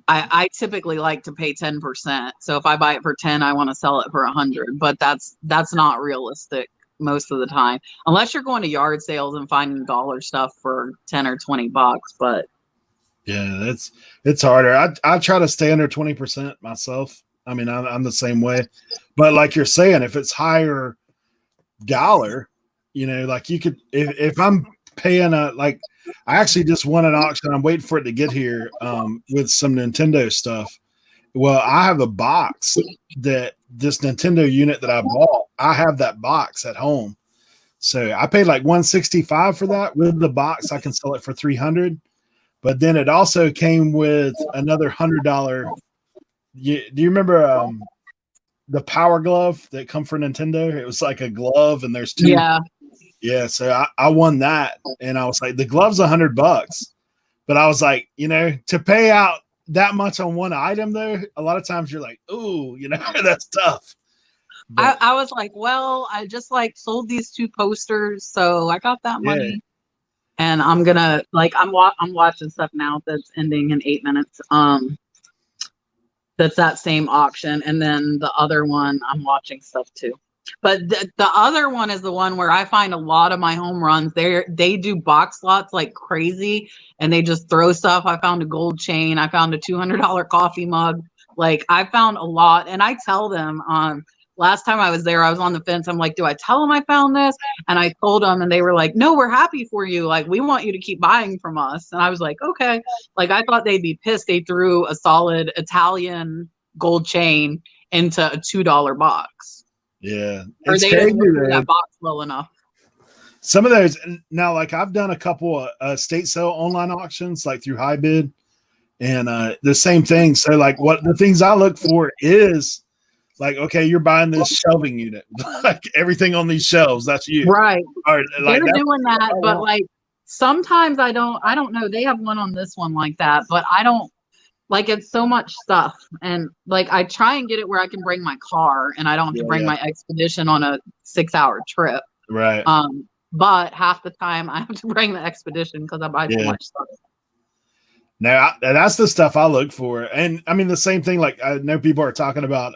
I typically like to pay 10%. So if I buy it for 10, I want to sell it for 100, but that's not realistic most of the time, unless you're going to yard sales and finding dollar stuff for 10 or $20. But yeah, it's harder. I try to stay under 20% myself. I mean, I'm the same way, but like you're saying, if it's higher dollar, you know, like you could, if I'm paying like, I actually just won an auction. I'm waiting for it to get here with some Nintendo stuff. Well, I have a box that this Nintendo unit that I bought, I have that box at home. So I paid like $165 for that. With the box, I can sell it for $300. But then it also came with another $100. Do you remember the Power Glove that come for Nintendo? It was like a glove, and there's two. Yeah. So I won that, and I was like, the glove's $100, but I was like, you know, to pay out that much on one item though, a lot of times you're like, ooh, you know, that's tough. But I was like, well, I just like sold these 2 posters, so I got that money, and I'm gonna like I'm watching stuff now that's ending in 8 minutes. That's that same auction, and then the other one I'm watching stuff too. But the other one is the one where I find a lot of my home runs. They do box lots like crazy, and they just throw stuff. I found a gold chain. I found a $200 coffee mug. Like I found a lot, and I tell them. Last time I was there, I was on the fence. I'm like, do I tell them I found this? And I told them, and they were like, no, we're happy for you. Like we want you to keep buying from us. And I was like, okay. Like I thought they'd be pissed. They threw a solid Italian gold chain into a $2 box. Yeah, or they didn't do that box well enough. Some of those now, like I've done a couple of state sale online auctions, like through High Bid, and the same thing. So, like, what the things I look for is like, okay, you're buying this shelving unit, like everything on these shelves, that's you, right? Or, like, they're doing that, but like sometimes I don't know. They have one on this one like that, but I don't. Like it's so much stuff, and like I try and get it where I can bring my car and I don't have to bring my Expedition on a 6-hour trip. Right. But half the time I have to bring the Expedition because I buy so much stuff. Now that's the stuff I look for, and I mean the same thing. Like I know people are talking about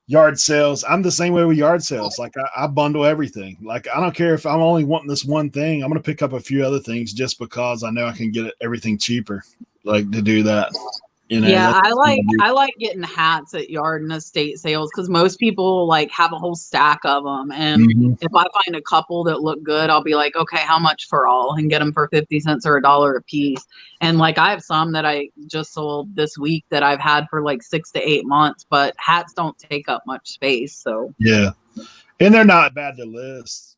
yard sales. I'm the same way with yard sales. Like I bundle everything. Like I don't care if I'm only wanting this one thing. I'm going to pick up a few other things just because I know I can get everything cheaper. Like to do that, you know. Yeah, I like getting hats at yard and estate sales because most people like have a whole stack of them, and if I find a couple that look good, I'll be like, okay, how much for all, and get them for 50 cents or $1 a piece. And like I have some that I just sold this week that I've had for like 6 to 8 months, but hats don't take up much space, so yeah, and they're not bad to list.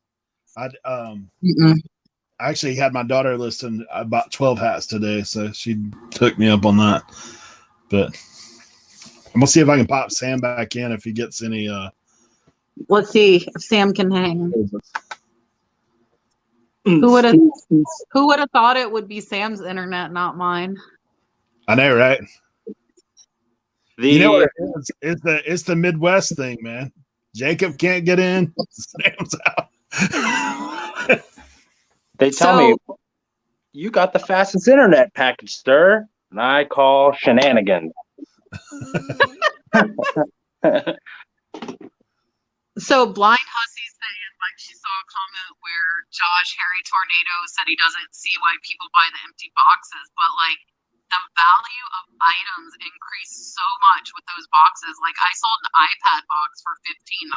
I actually had my daughter listing about 12 hats today, so she took me up on that. But I'm gonna see if I can pop Sam back in if he gets any. Let's see if Sam can hang. Who would have thought it would be Sam's internet, not mine? I know, right? You know what it is? It's the Midwest thing, man. Jacob can't get in. Sam's out. They tell me, you got the fastest internet package, sir. And I call shenanigans. So Blind Hussey's saying, like, she saw a comment where Josh Harry Tornado said he doesn't see why people buy the empty boxes, but like the value of items increased so much with those boxes. Like I sold an iPad box for $15.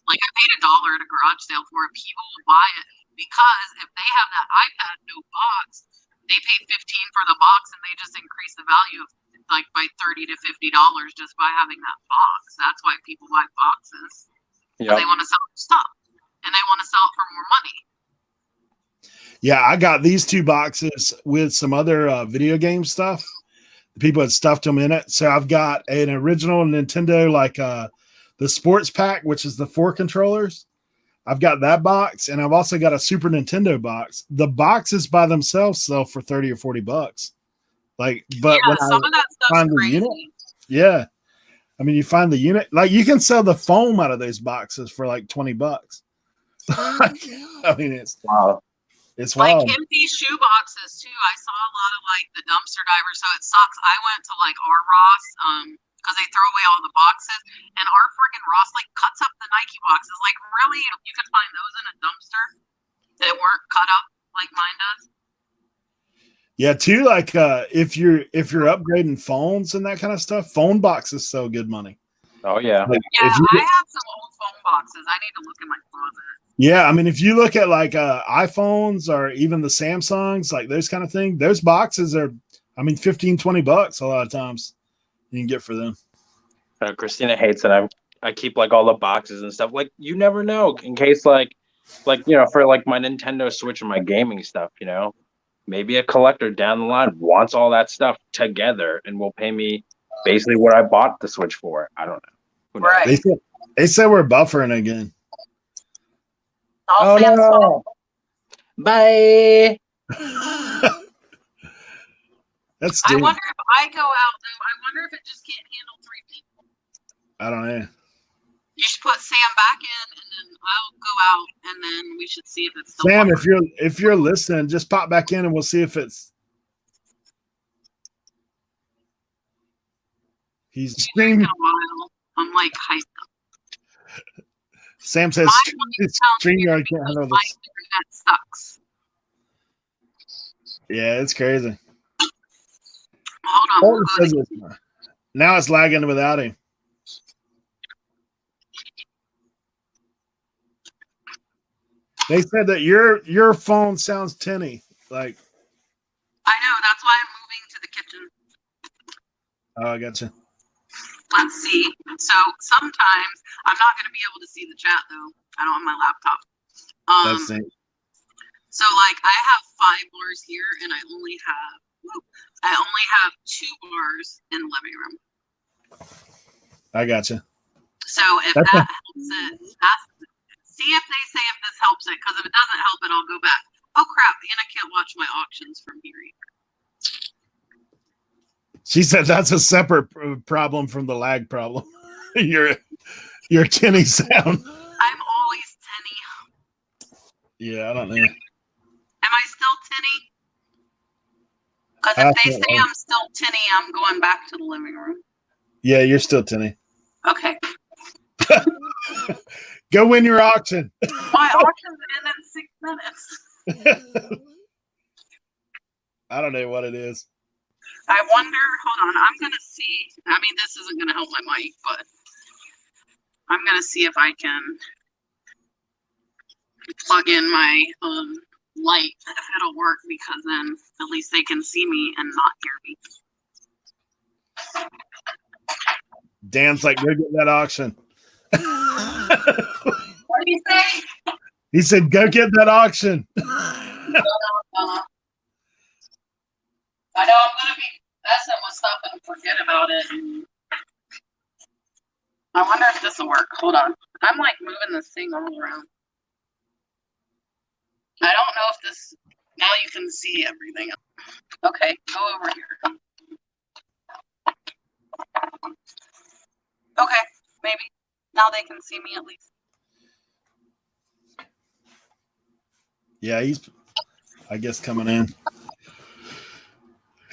Like I paid $1 at a garage sale for it. People will buy it because if they have that iPad no box, they pay $15 for the box and they just increase the value of like by $30 to $50 just by having that box. That's why people buy boxes. Because they want to sell their stuff and they want to sell it for more money. Yeah, I got these 2 boxes with some other video game stuff. People had stuffed them in it. So I've got an original Nintendo, like the sports pack, which is the 4 controllers. I've got that box, and I've also got a Super Nintendo box. The boxes by themselves sell for $30 or $40. Like, but yeah, some of that stuff's crazy. Unit, yeah, I mean, you find the unit, like you can sell the foam out of those boxes for like $20. I mean, it's wow. It's like wild. empty shoe boxes too. I saw a lot of like the dumpster divers, so it sucks. I went to like our Ross, because they throw away all the boxes, and our freaking Ross like cuts up the Nike boxes. Like really, you could find those in a dumpster that weren't cut up like mine does. Yeah, too. Like if you're upgrading phones and that kind of stuff, phone boxes sell good money. Oh yeah. Like, yeah, I have some old phone boxes. I need to look in my closet. Yeah, I mean, if you look at like iPhones or even the Samsungs, like those kind of things, those boxes are, I mean, $15, $20 a lot of times you can get for them. Christina hates it. I keep like all the boxes and stuff. Like you never know in case like for like my Nintendo Switch and my gaming stuff, maybe a collector down the line wants all that stuff together and will pay me basically what I bought the Switch for. I don't know. Right. They said we're buffering again. Oh no! Bye. That's. I wonder if I go out though. I wonder if it just can't handle 3 people. I don't know. You should put Sam back in, and then I'll go out, and then we should see if it's still. Sam, working. if you're listening, just pop back in, and we'll see if it's. He's streaming. A while. I'm like hyped up. Sam says StreamYard can't handle this. That sucks. Yeah, it's crazy. Hold on. Now it's lagging without him. They said that your phone sounds tinny. Like I know, that's why I'm moving to the kitchen. Oh, I gotcha. Let's see. So sometimes I'm not going to be able to see the chat though. I don't have my laptop. That's neat. So like I have 5 bars here, and I only have 2 bars in the living room. I gotcha. So if that helps it, see if they say if this helps it. Because if it doesn't help it, I'll go back. Oh crap! And I can't watch my auctions from here either. She said that's a separate problem from the lag problem. your tinny sound. I'm always tinny. Yeah, I don't know. Am I still tinny? Because if they say I'm still tinny, I'm going back to the living room. Yeah, you're still tinny. Okay. Go win your auction. My auction's in 6 minutes. I don't know what it is. I wonder, hold on, I'm going to see. I mean, this isn't going to help my mic, but I'm going to see if I can plug in my light, if it'll work, because then at least they can see me and not hear me. Dan's like, go get that auction. What did he say? He said, go get that auction. I know I'm going to be messing with stuff and forget about it. I wonder if this will work. Hold on. I'm like moving this thing all around. I don't know if this, now you can see everything. Okay, go over here. Okay, maybe. Now they can see me at least. Yeah, he's, I guess, coming in.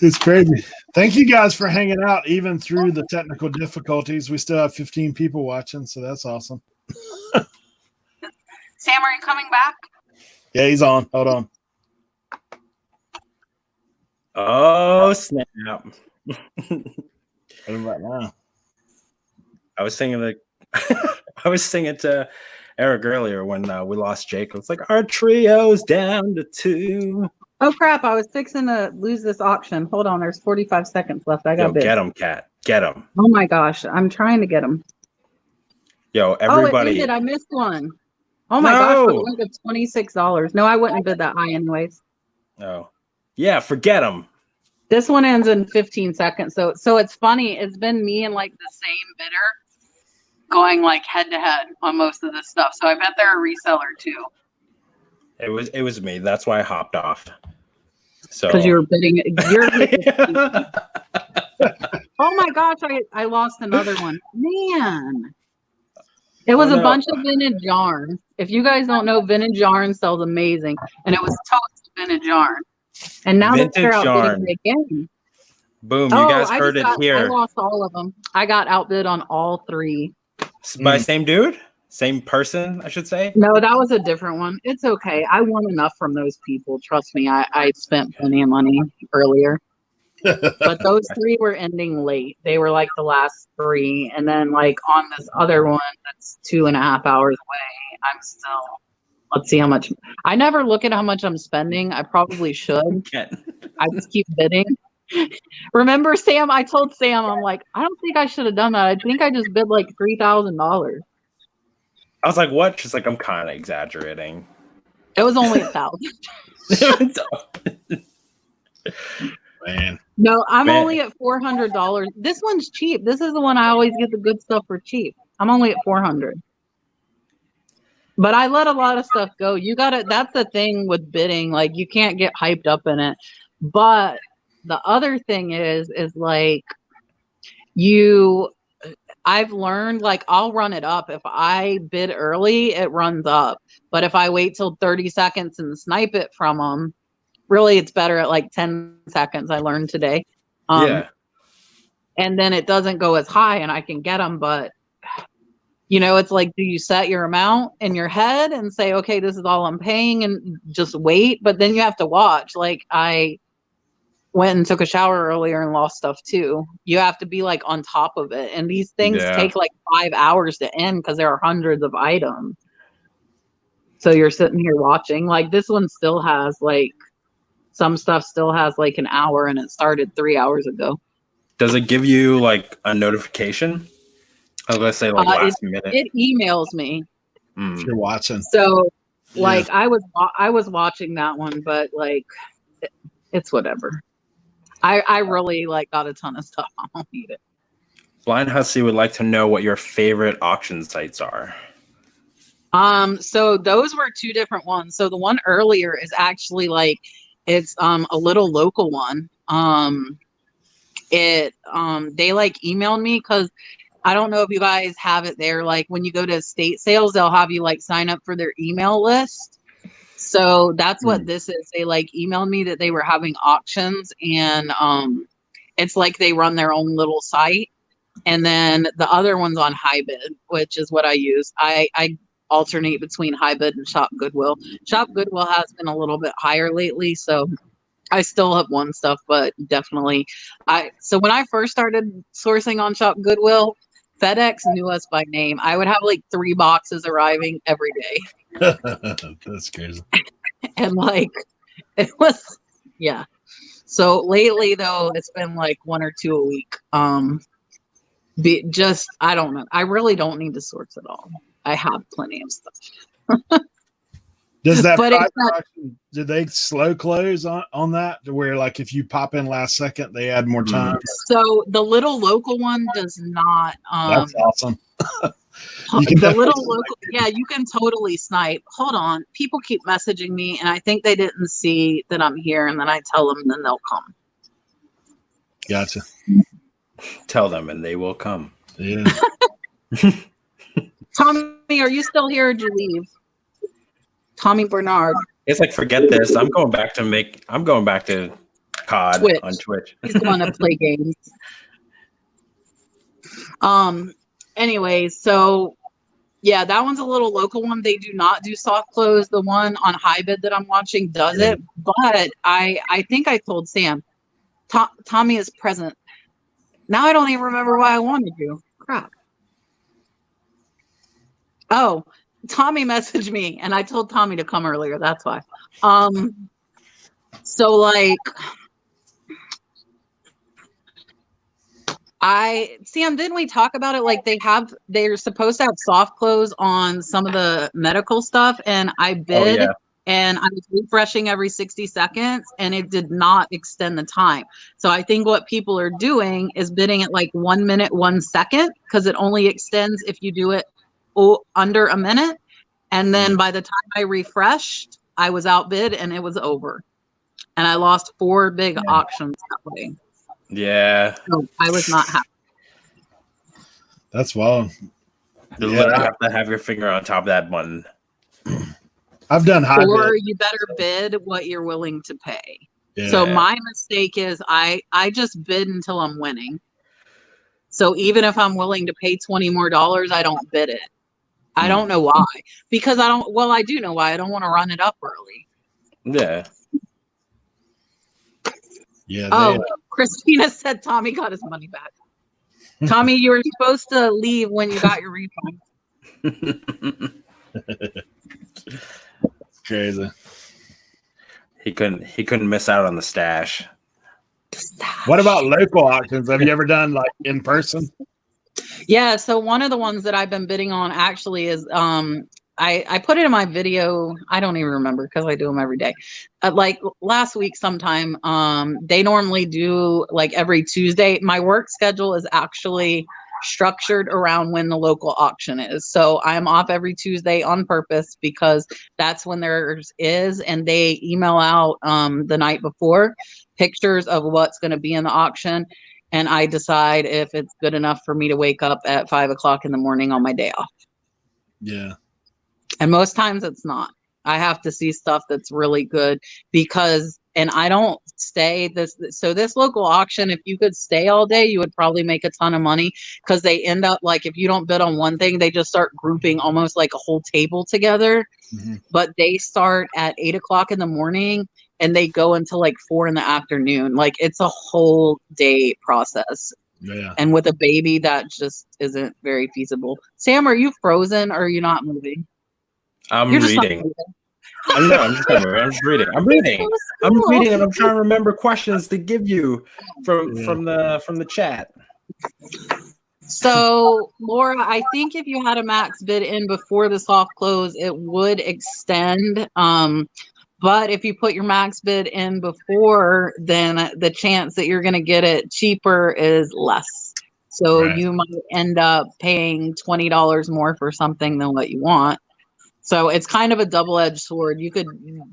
It's crazy. Thank you guys for hanging out, even through the technical difficulties. We still have 15 people watching, so that's awesome. Sam, are you coming back? Yeah, he's on. Hold on. Oh snap! What about now? I was singing I was singing to Eric earlier when we lost Jake. It's like our trio's down to 2. Oh crap! I was fixing to lose this auction. Hold on, there's 45 seconds left. I got Yo, bids. get him, cat. Get him. Oh my gosh, I'm trying to get them. Yo, Oh, it everybody. ended. I missed one. Oh my gosh, for the No. link of $26. No, I wouldn't have bid that high anyways. Oh, yeah. Forget him. This one ends in 15 seconds. So it's funny. It's been me and like the same bidder going like head to head on most of this stuff. So I bet they're a reseller too. It was me. That's why I hopped off. So Because you were bidding. Oh my gosh, I lost another one. Man. It was a bunch of vintage yarn. If you guys don't know, vintage yarn sells amazing. And it was toast vintage yarn. And now Vintage they're outbidding yarn. me again. Boom, you guys heard it I here. lost all of them. I got outbid on all 3. By same dude? Same person, I should say? No, that was a different one. It's okay. I won enough from those people. Trust me, I spent plenty of money earlier. But those 3 were ending late. They were like the last 3. And then like on this other one that's 2.5 hours away, I'm still, let's see how much. I never look at how much I'm spending. I probably should. I just keep bidding. Remember, Sam? I told Sam, I'm like, I don't think I should have done that. I think I just bid like $3,000. I was like, what? She's like, I'm kind of exaggerating. It was only 1,000. Man. No, I'm only at $400. This one's cheap. This is the one I always get the good stuff for cheap. I'm only at $400. But I let a lot of stuff go. You got to, that's the thing with bidding. Like you can't get hyped up in it. But the other thing is like I've learned like I'll run it up. If I bid early, it runs up. But if I wait till 30 seconds and snipe it from them, really it's better at like 10 seconds. I learned today. Yeah. And then it doesn't go as high and I can get them. But you know, it's like, do you set your amount in your head and say, okay, this is all I'm paying and just wait? But then you have to watch. Like I went and took a shower earlier and lost stuff too. You have to be like on top of it. And these things take like 5 hours to end because there are hundreds of items. So you're sitting here watching. Like this one still has like, some stuff still has like an hour and it started 3 hours ago. Does it give you like a notification? I was gonna say like last minute. It emails me. If you're watching. So like I was watching that one, but like it's whatever. I really like got a ton of stuff. I don't need it. Blind Hussy would like to know what your favorite auction sites are. So those were 2 different ones. So the one earlier is actually like it's a little local one. They like emailed me because I don't know if you guys have it there. Like when you go to estate sales, they'll have you like sign up for their email list. So that's what this is. They like emailed me that they were having auctions and it's like they run their own little site. And then the other one's on HiBid, which is what I use. I alternate between HiBid and Shop Goodwill. Shop Goodwill has been a little bit higher lately, so I still have won stuff, but definitely so when I first started sourcing on Shop Goodwill, FedEx knew us by name. I would have like 3 boxes arriving every day. That's crazy. And like it was so lately though it's been like 1 or 2 a week. I don't know, I really don't need to source at all. I have plenty of stuff. Does that But auction, did they slow close on that to where like if you pop in last second they add more time? So the little local one does not. That's awesome. The little local, you can totally snipe. Hold on, people keep messaging me, and I think they didn't see that I'm here, and then I tell them, and then they'll come. Gotcha. Tell them, and they will come. Yeah. Tommy, are you still here or did you leave? Tommy Bernard. It's like forget this. I'm going back to COD Twitch. on Twitch. He's going to play games. Anyways, so yeah, that one's a little local one. They do not do soft close. The one on HiBid that I'm watching does it, but I think I told Sam Tommy is present. Now I don't even remember why I wanted you. Crap. Oh, Tommy messaged me and I told Tommy to come earlier. That's why. So like Sam, didn't we talk about it? Like they're supposed to have soft close on some of the medical stuff, and I bid and I was refreshing every 60 seconds and it did not extend the time. So I think what people are doing is bidding at like 1 minute, 1 second, because it only extends if you do it under a minute. And then by the time I refreshed, I was outbid and it was over. And I lost 4 big auctions that way. Yeah. So I was not happy. That's wild. You literally have to have your finger on top of that button. I've done high Or bid. you better bid what you're willing to pay. Yeah. So my mistake is I just bid until I'm winning. So even if I'm willing to pay $20 more, I don't bid it. I don't know why. Because I do know why. I don't want to run it up early. Yeah. Yeah. Christina said Tommy got his money back. Tommy, you were supposed to leave when you got your refund. Crazy. He couldn't miss out on the stash. What about local auctions? Have you ever done like in person? Yeah, so one of the ones that I've been bidding on actually is I put it in my video. I don't even remember because I do them every day. Like last week sometime, they normally do like every Tuesday. My work schedule is actually structured around when the local auction is. So I'm off every Tuesday on purpose because that's when theirs is, and they email out the night before pictures of what's going to be in the auction. And I decide if it's good enough for me to wake up at 5 o'clock in the morning on my day off. Yeah. And most times it's not. I have to see stuff that's really good because, and I don't stay this local auction, if you could stay all day, you would probably make a ton of money because they end up like, if you don't bid on one thing, they just start grouping almost like a whole table together. Mm-hmm. But they start at 8 o'clock in the morning and they go until like 4 in the afternoon. Like it's a whole day process. Yeah. And with a baby, that just isn't very feasible. Sam, are you frozen or are you not moving? I'm You're just reading. I'm just reading. I'm reading. I'm reading, and I'm trying to remember questions to give you from the chat. So, Laura, I think if you had a max bid in before the soft close, it would extend. But if you put your max bid in before, then the chance that you're going to get it cheaper is less. So you might end up paying $20 more for something than what you want. So it's kind of a double-edged sword. You could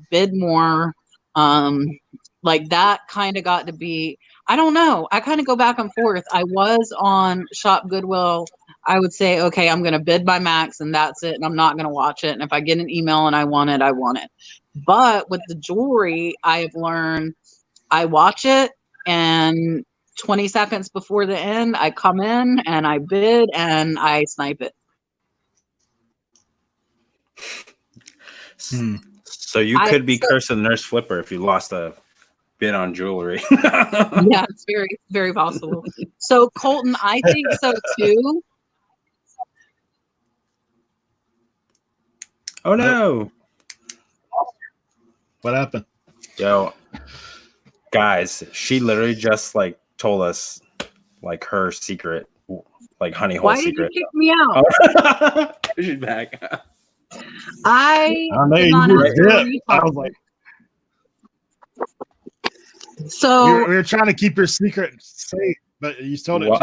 bid more. Like that kind of got to be, I don't know. I kind of go back and forth. I was on Shop Goodwill. I would say, okay, I'm going to bid my max and that's it. And I'm not going to watch it. And if I get an email and I want it, I want it. But with the jewelry, I've learned I watch it and 20 seconds before the end, I come in and I bid and I snipe it. So you could be cursing Nurse Flipper if you lost a bid on jewelry. Yeah, it's very, very possible. So Colton, I think so too. Oh no. What happened? Yo, guys, she literally just like told us like her secret, like honey hole secret. Why did you kick me out? Oh. She's back. I was like, so we were trying to keep your secret safe, but you told it. What?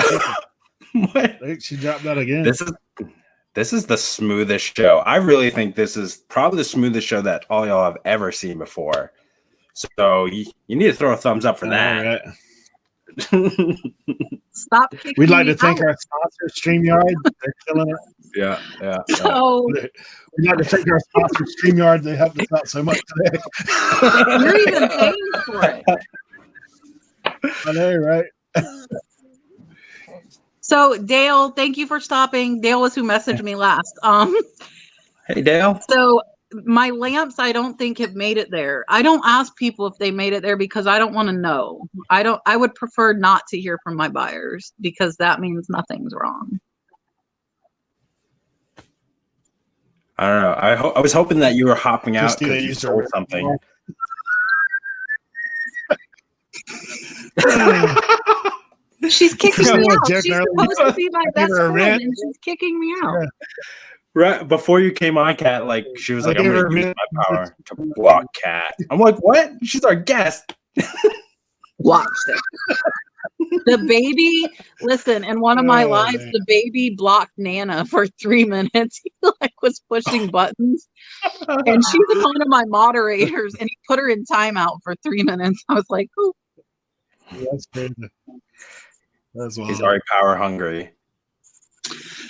I think she dropped that again. This is the smoothest show. I really think this is probably the smoothest show that all y'all have ever seen before. So you need to throw a thumbs up for that. Right. Stop. We'd like to thank our sponsor, StreamYard. They're killing it. Yeah. So we'd like to thank our sponsor, StreamYard. They helped us out so much today. you're even paying for it. I know, right? So Dale, thank you for stopping. Dale was who messaged me last. Hey Dale. So my lamps, I don't think have made it there. I don't ask people if they made it there because I don't want to know. I would prefer not to hear from my buyers because that means nothing's wrong. I don't know. I was hoping that you were hopping out Christina because you used sold her- something. She's kicking me Christina out. Jack She's earlier. supposed to be my best her a friend, rent. and she's kicking me out. Yeah. Right before you came on, Kat, like she was I like, "I'm gave gonna her a use minute. my power to block Kat." I'm like, "What? She's our guest." Watch it. The baby, listen, in one of my lives, man. the baby blocked Nana for 3 minutes. He like was pushing buttons. And she's one of my moderators, and he put her in timeout for 3 minutes. I was like, oh. That's crazy. That's wild. He's already power hungry.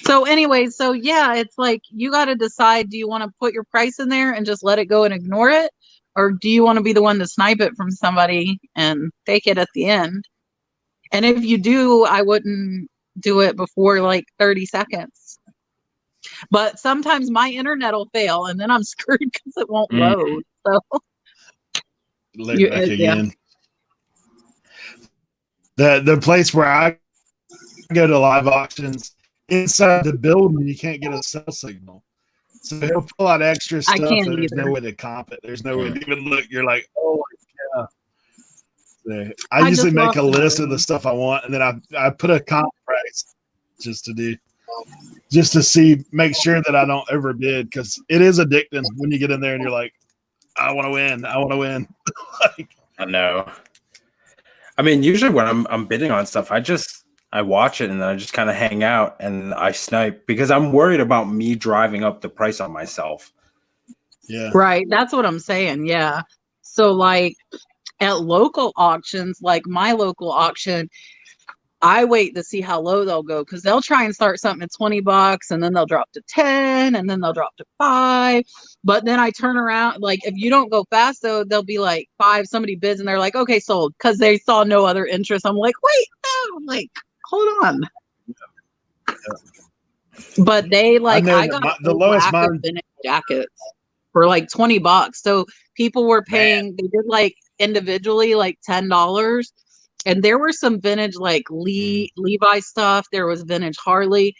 So anyway, so yeah, it's like you got to decide, do you want to put your price in there and just let it go and ignore it? Or do you want to be the one to snipe it from somebody and take it at the end? And if you do, I wouldn't do it before like 30 seconds. But sometimes my internet will fail and then I'm screwed because it won't load. So Laid back again. The place where I go to live auctions, inside the building, you can't get a cell signal. So he'll pull out extra stuff can't and there's either. no way to comp it. There's no way to even look. You're like, oh my God. So I I usually just make lost a list my- of the stuff I want and then I put a comp price just to see, make sure that I don't overbid because it is addicting when you get in there and you're like, I want to win. I want to win. Like, I know. I mean, usually when I'm bidding on stuff, I watch it and then I just kind of hang out and I snipe because I'm worried about me driving up the price on myself. yeah. Right. That's what I'm saying. Yeah. So like at local auctions, like my local auction, I wait to see how low they'll go because they'll try and start something at $20 and then they'll drop to 10 and then they'll drop to 5. But then I turn around, like if you don't go fast though, they'll be like 5, somebody bids and they're like, okay, sold, because they saw no other interest. I'm like, wait, no, like, hold on. But they like, know I that got the a lowest rack of mine- vintage jackets for like $20. So people were paying, they did like individually like $10. And there were some vintage like Levi stuff. There was vintage Harley.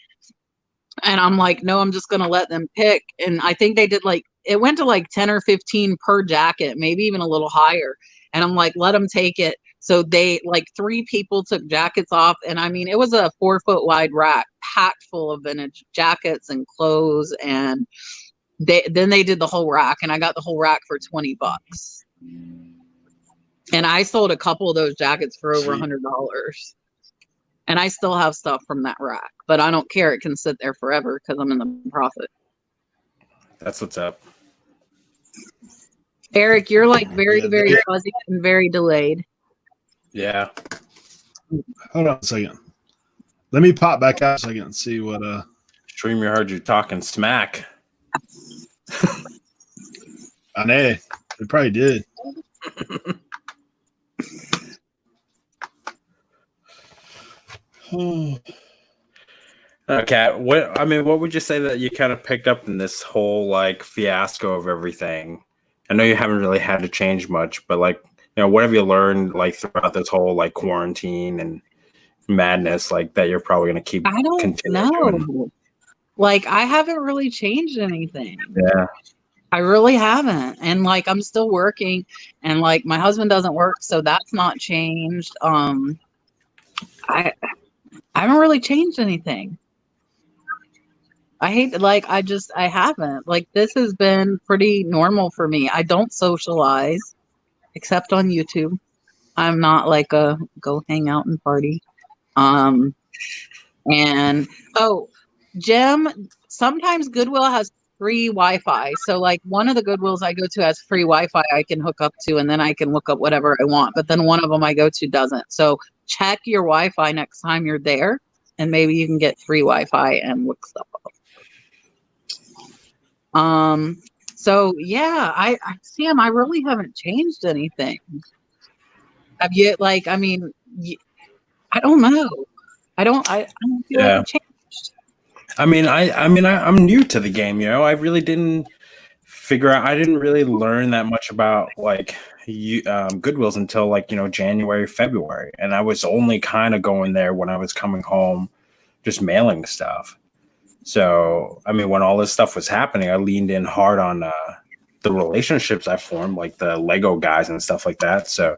And I'm like, no, I'm just going to let them pick. And I think they did like, it went to like 10 or 15 per jacket, maybe even a little higher. And I'm like, let them take it. So they like 3 people took jackets off. And I mean, it was a 4-foot wide rack packed full of vintage jackets and clothes. And then they did the whole rack and I got the whole rack for $20. And I sold a couple of those jackets for over $100. And I still have stuff from that rack, but I don't care. It can sit there forever because I'm in the profit. That's what's up. Eric, you're like very, Yeah, very fuzzy and very delayed. Yeah. Hold on a second. Let me pop back out a second and see what Streamer heard you talking smack. I know. It probably did. Okay, what would you say that you kind of picked up in this whole like fiasco of everything? I know you haven't really had to change much, but like, what have you learned like throughout this whole like quarantine and madness like that you're probably going to keep I don't continuing know. doing? Like, I haven't really changed anything. Yeah. I really haven't. And like, I'm still working and like my husband doesn't work. So that's not changed. I haven't really changed anything. I hate like I haven't. Like this has been pretty normal for me. I don't socialize except on YouTube. I'm not like a go hang out and party. And Jim, sometimes Goodwill has free Wi-Fi. So like one of the Goodwills I go to has free Wi-Fi I can hook up to and then I can look up whatever I want. But then one of them I go to doesn't. So check your Wi-Fi next time you're there and maybe you can get free Wi-Fi and look stuff up. So yeah, Sam, I really haven't changed anything. Have you like, I mean, I don't know. I don't feel like I've changed. I mean, I'm new to the game, I really didn't figure out. I didn't really learn that much about like Goodwills until like January, February, and I was only kind of going there when I was coming home, just mailing stuff. So I mean, when all this stuff was happening, I leaned in hard on the relationships I formed, like the Lego guys and stuff like that. So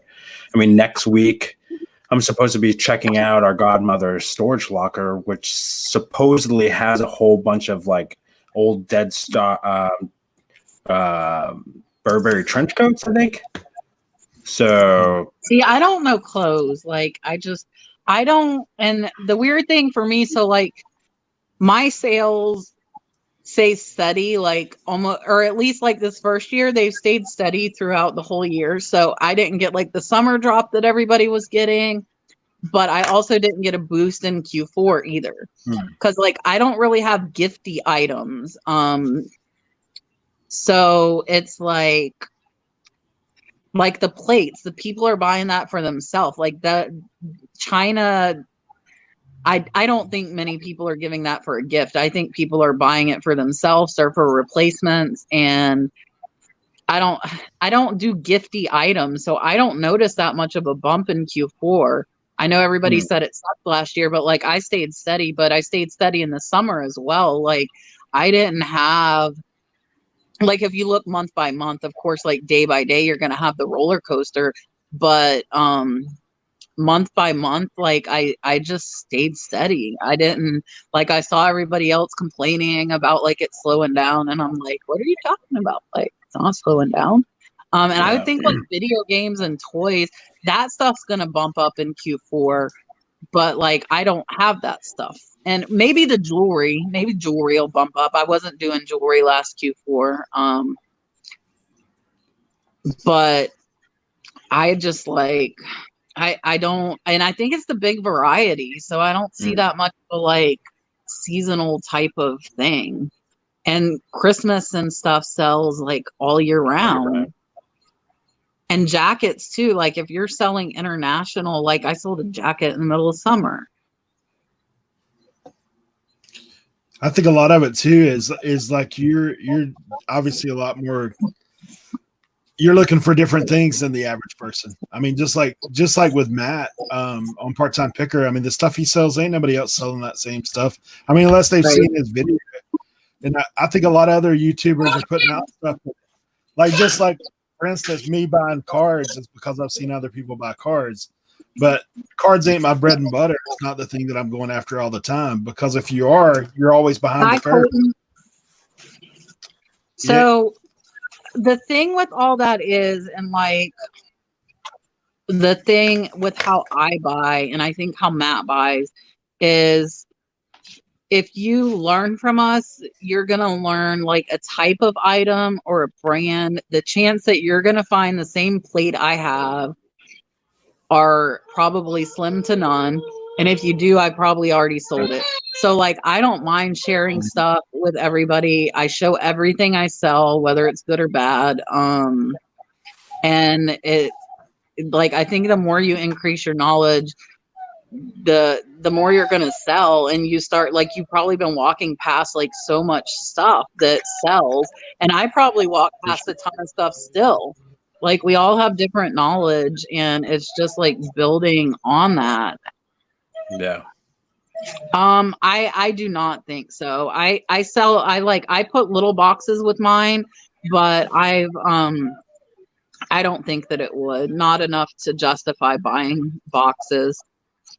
I mean, next week I'm supposed to be checking out our godmother's storage locker, which supposedly has a whole bunch of like old dead stock Burberry trench coats, I think. So see, I don't know clothes. Like I don't, and the weird thing for me, so like my sales stay steady, like almost, or at least like this first year, they've stayed steady throughout the whole year. So I didn't get like the summer drop that everybody was getting, but I also didn't get a boost in Q4 either. Because like I don't really have gifty items. So it's like the plates, the people are buying that for themselves. Like the China, I don't think many people are giving that for a gift. I think people are buying it for themselves or for replacements. And I don't do gifty items, so I don't notice that much of a bump in Q4. I know everybody said it sucked last year, but like I stayed steady, but I stayed steady in the summer as well. Like I didn't have, like if you look month by month, of course, like day by day, you're going to have the roller coaster, but month by month, like I just stayed steady. I didn't, like I saw everybody else complaining about like it slowing down, and I'm like, what are you talking about? Like it's not slowing down. And I would think like video games and toys, that stuff's gonna bump up in Q4, but like I don't have that stuff. And maybe jewelry will bump up. I wasn't doing jewelry last Q4. But I just like I don't, and I think it's the big variety. So I don't see that much of a like seasonal type of thing. And Christmas and stuff sells like all year round. And jackets too. Like if you're selling international, like I sold a jacket in the middle of summer. I think a lot of it too is like you're obviously a lot more. You're looking for different things than the average person. I mean, just like with Matt on Part-Time Picker. I mean, the stuff he sells, ain't nobody else selling that same stuff. I mean, unless they've seen his video. And I think a lot of other YouTubers are putting out stuff like, just like, for instance, me buying cards is because I've seen other people buy cards. But cards ain't my bread and butter. It's not the thing that I'm going after all the time, because if you are, you're always behind the curve. So the thing with all that is, and like the thing with how I buy, and I think how Matt buys, is if you learn from us, you're going to learn like a type of item or a brand. The chance that you're going to find the same plate I have are probably slim to none. And if you do, I probably already sold it. So like, I don't mind sharing stuff with everybody. I show everything I sell, whether it's good or bad. And it, like, I think the more you increase your knowledge, the more you're going to sell. And you start, like, you've probably been walking past like so much stuff that sells. And I probably walk past a ton of stuff still. Like, we all have different knowledge, and it's just like building on that. Yeah. I do not think so. I put little boxes with mine, but I don't think that it would. Not enough to justify buying boxes.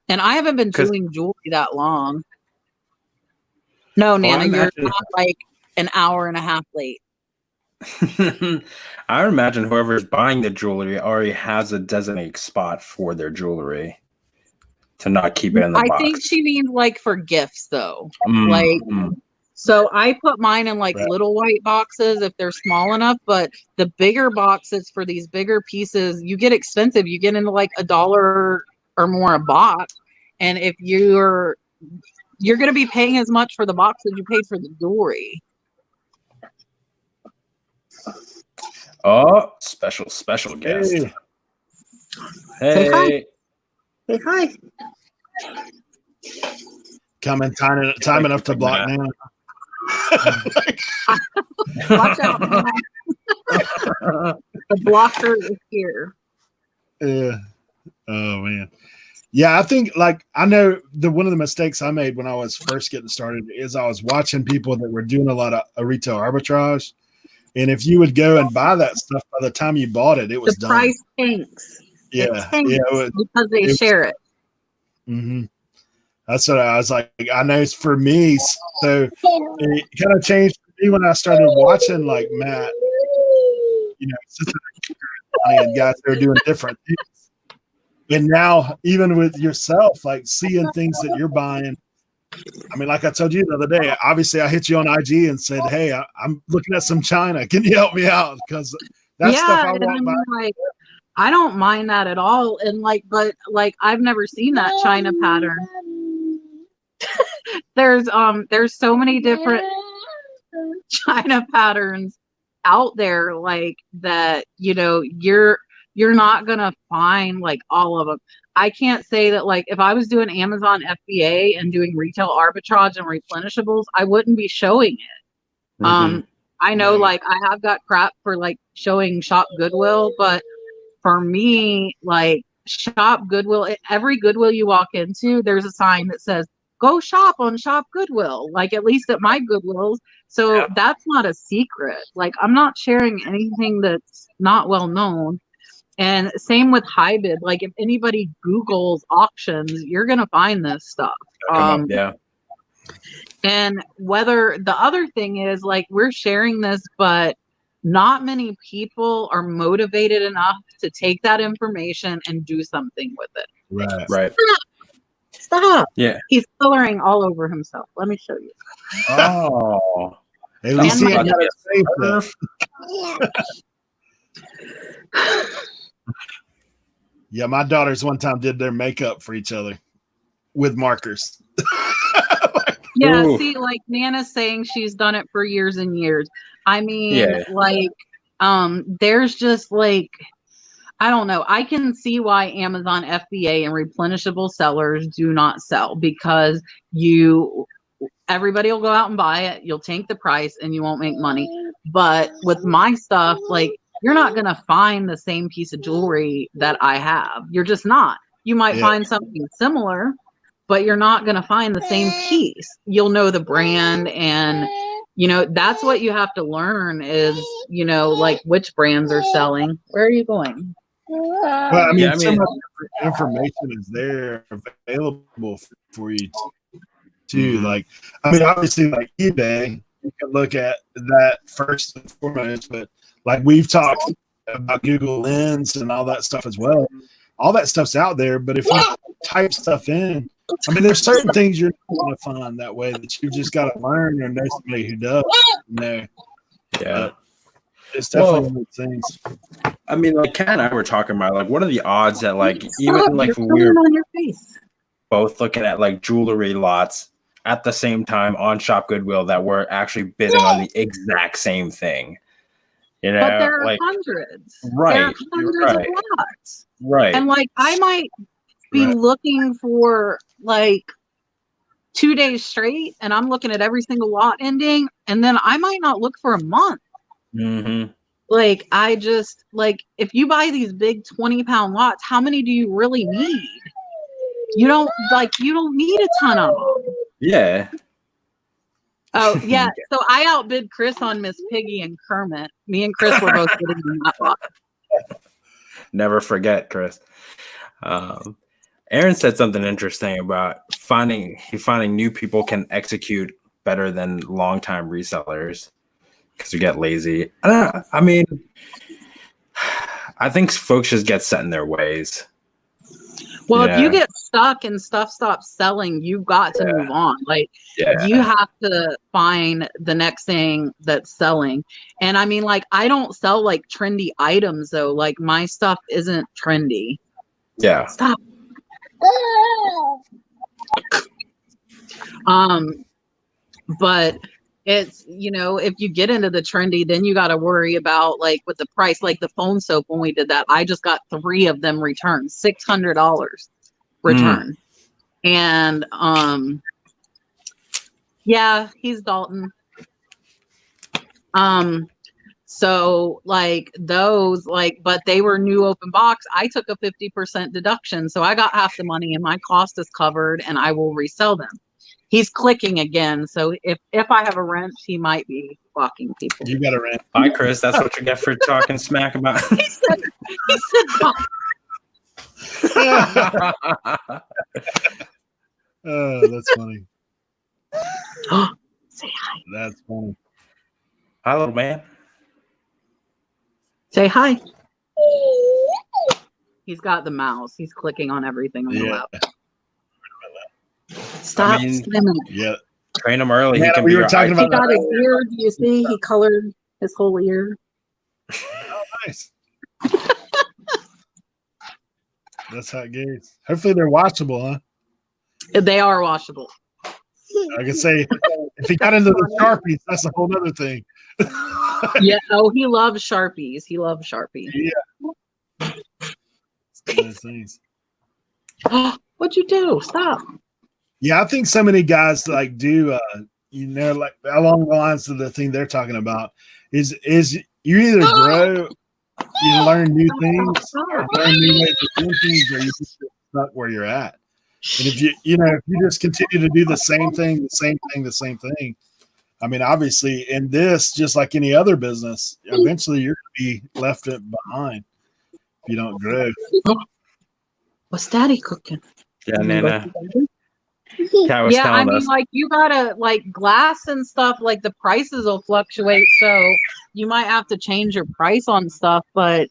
And I haven't been doing jewelry that long. No, Nana, you're not like an hour and a half late. I imagine whoever's buying the jewelry already has a designated spot for their jewelry to not keep it in the box. I think she means like for gifts though. So I put mine in like little white boxes if they're small enough, but the bigger boxes for these bigger pieces, you get expensive. You get into like $1 or more a box. And if you're going to be paying as much for the box as you paid for the jewelry. Oh, special guest. Hey. Say hi. Coming time enough to block now. Watch out. The blocker is here. Yeah. Oh man. Yeah, I think like I know one of the mistakes I made when I was first getting started is I was watching people that were doing a lot of retail arbitrage. And if you would go and buy that stuff, by the time you bought it, it was The done. price tanks. Yeah. It tanks Yeah, because they share it. Mm-hmm. That's what I was like. I know it's for me. So it kind of changed for me when I started watching like Matt, and guys that are doing different things. And now, even with yourself, like seeing things that you're buying. I mean, like I told you the other day, obviously I hit you on IG and said, "Hey, I'm looking at some China. Can you help me out?" Because that's stuff I want. Like, I don't mind that at all. And like, but like, I've never seen that China pattern. There's so many different China patterns out there, like that, you're not gonna find like all of them. I can't say that like if I was doing Amazon FBA and doing retail arbitrage and replenishables, I wouldn't be showing it. I know like I have got crap for like showing Shop Goodwill, but for me, like Shop Goodwill, every Goodwill you walk into, there's a sign that says go shop on Shop Goodwill, like at least at my Goodwills. So that's not a secret. Like I'm not sharing anything that's not well known. And same with high bid. Like if anybody Googles auctions, you're gonna find this stuff. And whether the other thing is like we're sharing this, but not many people are motivated enough to take that information and do something with it. Right. Stop. Yeah. He's coloring all over himself. Let me show you. Oh. At least he got it safe. Yeah, my daughters one time did their makeup for each other with markers. Yeah, see, like Nana's saying she's done it for years and years. I mean, like, there's just like, I don't know. I can see why Amazon FBA and replenishable sellers do not sell because everybody will go out and buy it. You'll tank the price and you won't make money. But with my stuff, like, you're not going to find the same piece of jewelry that I have. You're just not. You might find something similar, but you're not going to find the same piece. You'll know the brand and, that's what you have to learn is, like which brands are selling. Where are you going? Well, I mean, so much information is there available for you too. Like, I mean, obviously, like eBay, you can look at that first and foremost, but like we've talked about Google Lens and all that stuff as well. All that stuff's out there, but if you type stuff in, I mean, there's certain things you're not going to find that way that you've just got to learn or know somebody who does. It's definitely one of those things. I mean, like Kat and I were talking about, like, what are the odds that, like, even like we're on your face. both looking at like jewelry lots at the same time on Shop Goodwill that we're actually bidding on the exact same thing? But there are like, hundreds. Right. There are hundreds of lots. Right. And like I might be looking for like 2 days straight and I'm looking at every single lot ending and then I might not look for a month. Like I just like if you buy these big 20-pound lots, how many do you really need? You don't need a ton of them. Yeah. Oh yeah. So I outbid Chris on Miss Piggy and Kermit. Me and Chris were both bidding on that lot. Never forget, Chris. Aaron said something interesting about finding new people can execute better than longtime resellers because you get lazy. I mean, I think folks just get set in their ways. Well, if you get stuck and stuff stops selling, you've got to move on. Like you have to find the next thing that's selling. And I mean, like, I don't sell like trendy items though. Like my stuff isn't trendy. Yeah. Stop. But it's, if you get into the trendy, then you got to worry about like with the price, like the phone soap. When we did that, I just got 3 of them returned, $600 return. And, he's Dalton. So like those, like, but they were new open box. I took a 50% deduction. So I got half the money and my cost is covered and I will resell them. He's clicking again. So if I have a wrench, he might be blocking people. You got a rent. Hi, Chris. That's what you get for talking smack about. He said Oh, that's funny. say hi. That's funny. Hi, little man. Say hi. He's got the mouse. He's clicking on everything on the Yeah. lap. Stop swimming. Yeah. Train him early. Yeah, He can we be were your talking He about got his ear. Do you see? He colored his whole ear. Oh, nice. That's how it goes. Hopefully they're watchable, huh? They are washable. I can say if he got into the Sharpies, that's a whole other thing. Yeah. Oh, he loves Sharpies. He loves Sharpie. Yeah. Those things. What'd you do? Stop. Yeah, I think so many guys like do like along the lines of the thing they're talking about is you either grow, you learn new things, or learn new ways of doing things, or you just get stuck where you're at. And if you just continue to do the same thing, I mean, obviously in this, just like any other business, eventually you're gonna be left behind if you don't grow. What's Daddy cooking? Yeah, Nana. Kat was Yeah, I telling mean, us. like you gotta like glass and stuff. Like the prices will fluctuate, so you might have to change your price on stuff. But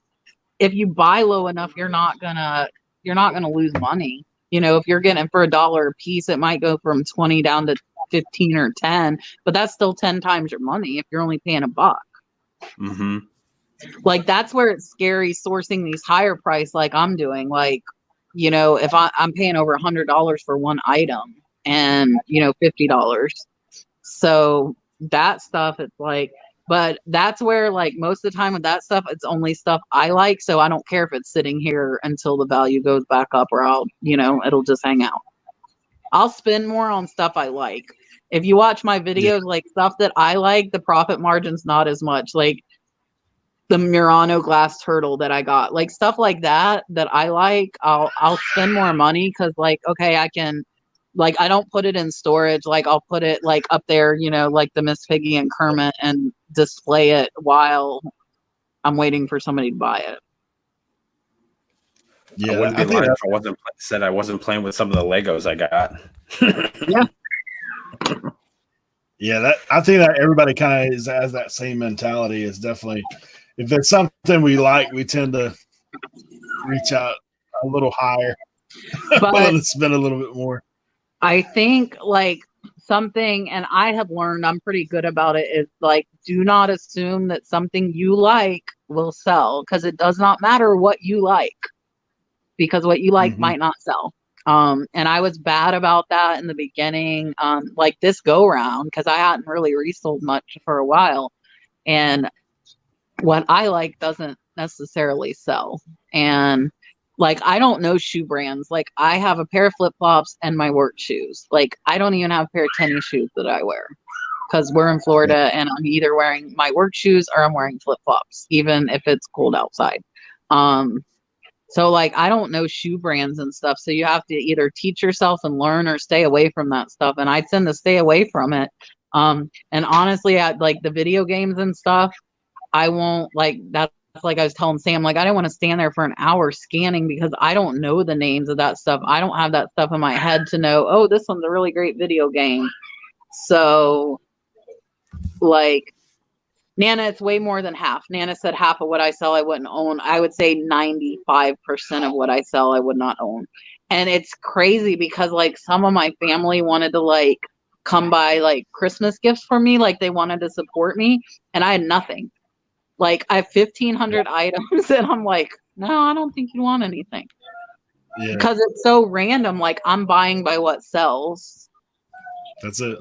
if you buy low enough, you're not gonna lose money. You know, if you're getting it for $1 a piece, it might go from 20 down to 15 or 10, but that's still 10 times your money if you're only paying $1. Mm-hmm. Like that's where it's scary sourcing these higher price like I'm doing. Like, you know, if I'm paying over $100 for one item and, you know, $50. So that stuff, it's like, but that's where like most of the time with that stuff, it's only stuff I like. So I don't care if it's sitting here until the value goes back up or I'll, you know, it'll just hang out. I'll spend more on stuff I like. If you watch my videos, like stuff that I like, the profit margin's not as much. Like the Murano glass turtle that I got, like stuff like that I like, I'll spend more money because like, okay, I can, like, I don't put it in storage. Like I'll put it like up there, you know, like the Miss Piggy and Kermit and display it while I'm waiting for somebody to buy it. I wouldn't be lying if I wasn't playing with some of the Legos I got. Yeah, I think that everybody kind of has that same mentality. Is definitely, if it's something we like, we tend to reach out a little higher, But spend a little bit more. I think like something, and I have learned I'm pretty good about it, is like, do not assume that something you like will sell, because it does not matter what you like, because what you like might not sell. And I was bad about that in the beginning, like this go round, because I hadn't really resold much for a while. And what I like doesn't necessarily sell. And like, I don't know shoe brands. Like I have a pair of flip-flops and my work shoes. Like I don't even have a pair of tennis shoes that I wear because we're in Florida and I'm either wearing my work shoes or I'm wearing flip-flops, even if it's cold outside. So like, I don't know shoe brands and stuff. So you have to either teach yourself and learn or stay away from that stuff. And I tend to stay away from it. And honestly, I like the video games and stuff. I won't like that. Like I was telling Sam, like I don't want to stand there for an hour scanning because I don't know the names of that stuff. I don't have that stuff in my head to know, oh, this one's a really great video game. So like Nana, it's way more than half. Nana said half of what I sell I wouldn't own. I would say 95% of what I sell I would not own. And it's crazy because like some of my family wanted to like come buy like Christmas gifts for me. Like they wanted to support me and I had nothing. Like I have 1,500 items and I'm like, no, I don't think you want anything. Yeah. Because it's so random. Like I'm buying by what sells. That's it.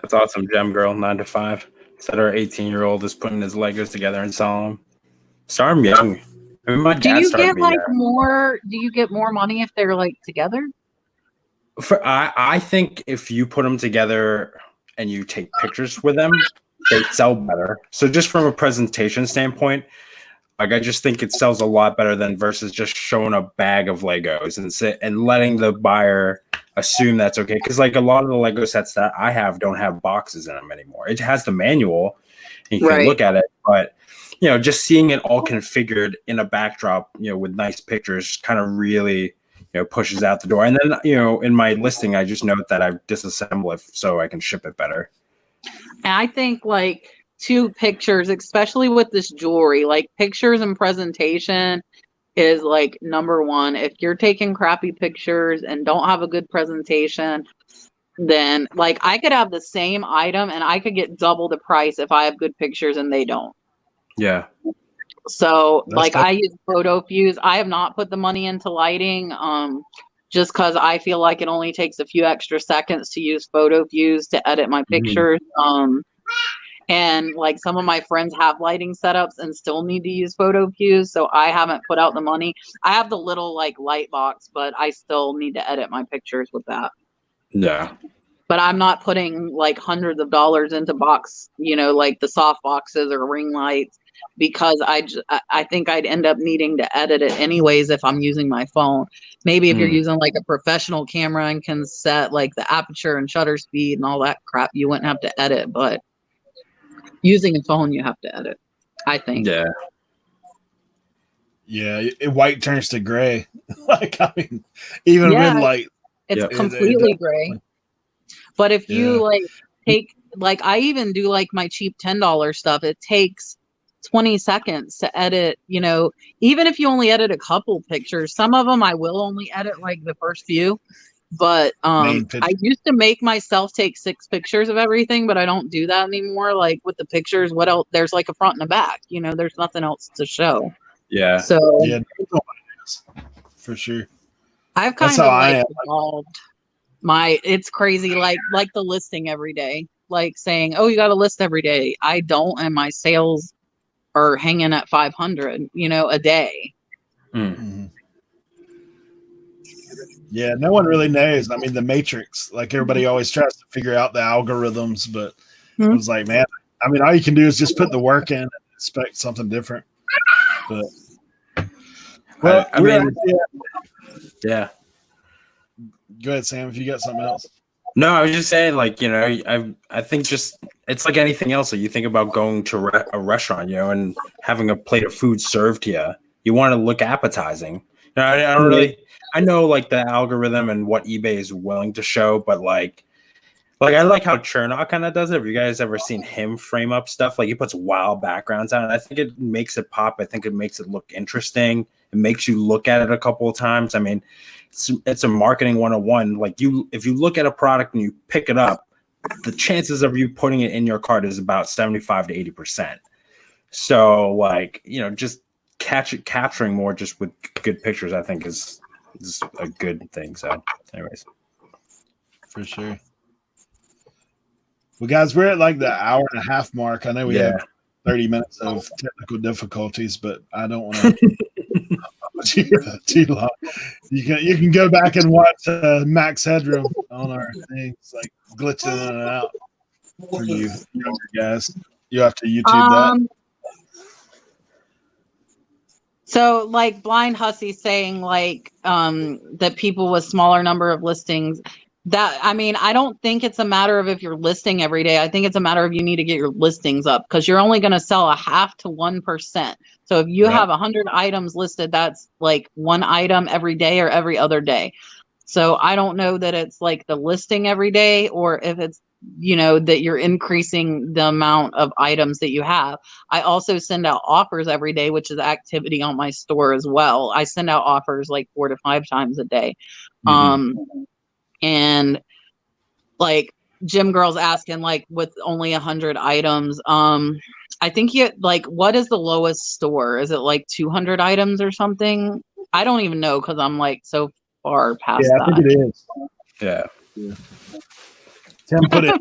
That's awesome, Gem Girl, 9 to 5. Said our 18-year-old is putting his Legos together and selling them. Start them young. I mean, my dad do you started get like more? Do you get more money if they're like together? I think if you put them together and you take pictures with them, they sell better. So just from a presentation standpoint, like I just think it sells a lot better than versus just showing a bag of Legos and letting the buyer assume that's okay. Because like a lot of the Lego sets that I have don't have boxes in them anymore. It has the manual, and you can look at it, but just seeing it all configured in a backdrop, with nice pictures, kind of really pushes out the door. And then in my listing, I just note that I disassemble it so I can ship it better. And I think like 2 pictures, especially with this jewelry, like pictures and presentation is like number 1. If you're taking crappy pictures and don't have a good presentation, then like I could have the same item and I could get double the price if I have good pictures and they don't. Yeah. So like I use photo fuse. I have not put the money into lighting just because I feel like it only takes a few extra seconds to use photo fuse to edit my pictures. And like some of my friends have lighting setups and still need to use photo fuse, so I haven't put out the money. I have the little like light box, but I still need to edit my pictures with that. Yeah. But I'm not putting like hundreds of dollars into box, like the soft boxes or ring lights, because I think I'd end up needing to edit it anyways if I'm using my phone. Maybe if you're using like a professional camera and can set like the aperture and shutter speed and all that crap, you wouldn't have to edit, but using a phone, you have to edit, I think. Yeah. Yeah, white turns to gray. Like, I mean, even with light. It's completely gray. But if you like take, like I even do like my cheap $10 stuff, it takes 20 seconds to edit, even if you only edit a couple pictures. Some of them I will only edit like the first few. But I used to make myself take 6 pictures of everything, but I don't do that anymore. Like with the pictures, what else? There's like a front and a back. There's nothing else to show. Yeah. So yeah, for sure. I've kind of like evolved it's crazy. Like the listing every day, like saying, "Oh, you got to list every day." I don't, and my sales are hanging at 500, a day. Mm-hmm. Yeah, no one really knows. I mean, the matrix, like everybody always tries to figure out the algorithms, but it was like, man, I mean, all you can do is just put the work in and expect something different. But well, I mean, yeah. Go ahead, Sam, if you got something else. No, I was just saying, like, I think just it's like anything else. That you think about going to a restaurant, and having a plate of food served to you. You want to look appetizing. I don't really. I know like the algorithm and what eBay is willing to show, but like I like how Chernow kind of does it. Have you guys ever seen him frame up stuff? Like he puts wild backgrounds on it. I think it makes it pop. I think it makes it look interesting. It makes you look at it a couple of times. I mean, it's a marketing 101. Like if you look at a product and you pick it up, the chances of you putting it in your cart is about 75 to 80%. So like, just capturing more just with good pictures, I think is a good thing. So anyways, for sure. Well, guys, we're at like the hour and a half mark. I know we have 30 minutes of technical difficulties, but I don't want to too long. You can go back and watch Max Headroom on our thing. It's like glitching in and out for you younger guys. You have to YouTube that. So like Blind Hussy saying like that people with smaller number of listings, that I mean, I don't think it's a matter of if you're listing every day. I think it's a matter of you need to get your listings up because you're only going to sell 0.5 to 1%. So if you have 100 items listed, that's like 1 item every day or every other day. So I don't know that it's like the listing every day or if it's, that you're increasing the amount of items that you have. I also send out offers every day, which is activity on my store as well. I send out offers like 4 to 5 times a day. And like Gym Girl's asking, like with only 100 items, I think what is the lowest store? Is it like 200 items or something? I don't even know because I'm like so far past that. I think it is. Yeah. Tim put it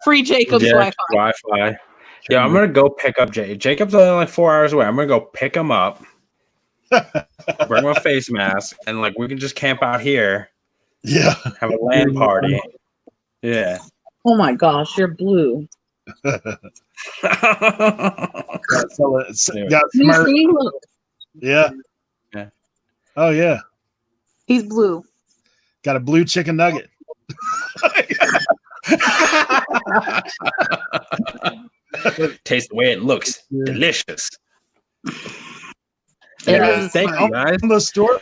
free Jacob's Wi-Fi. Yeah, I'm gonna go pick up Jacob's only like 4 hours away. I'm gonna go pick him up, bring my face mask, and like we can just camp out here. Yeah. Have a LAN party. Yeah. Oh my gosh, you're blue. Got You smart. see, look, Yeah. Yeah. Oh yeah. he's blue. Got a blue chicken nugget. Taste the way it looks. Yeah. Delicious. It Anyways, is thank smart. you guys. On the store.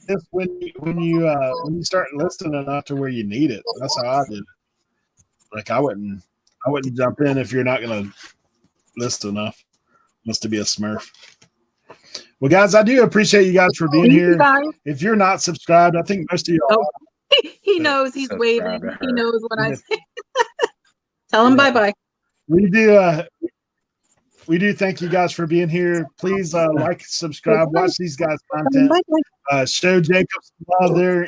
If when you start listening enough to where you need it, that's how I did. Like I wouldn't jump in if you're not gonna list enough. Must to be a Smurf. Well, guys, I do appreciate you guys for being Thank you, here. guys. If you're not subscribed, I think most of y'all. Oh, he knows he's Subscribe waving. to He her. knows what I say. Tell him Yeah. bye-bye. We do thank you guys for being here. Please like, subscribe, watch these guys' Tell him content. bye-bye. Show Jacob some love there.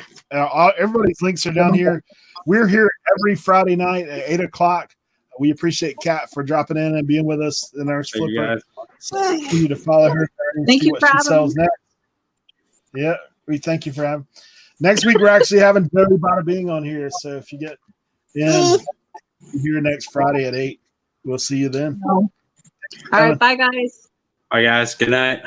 Everybody's links are down here. We're here every Friday night at 8:00. We appreciate Kat for dropping in and being with us in our Thank you flipper. guys. So continue to follow her and Thank see you what for she having sells next. Yeah, we thank you for having. Next week we're actually having Jody Bada Bing on here. So if you get in here next Friday at 8, we'll see you then. All right, bye, guys. All right, guys. Good night.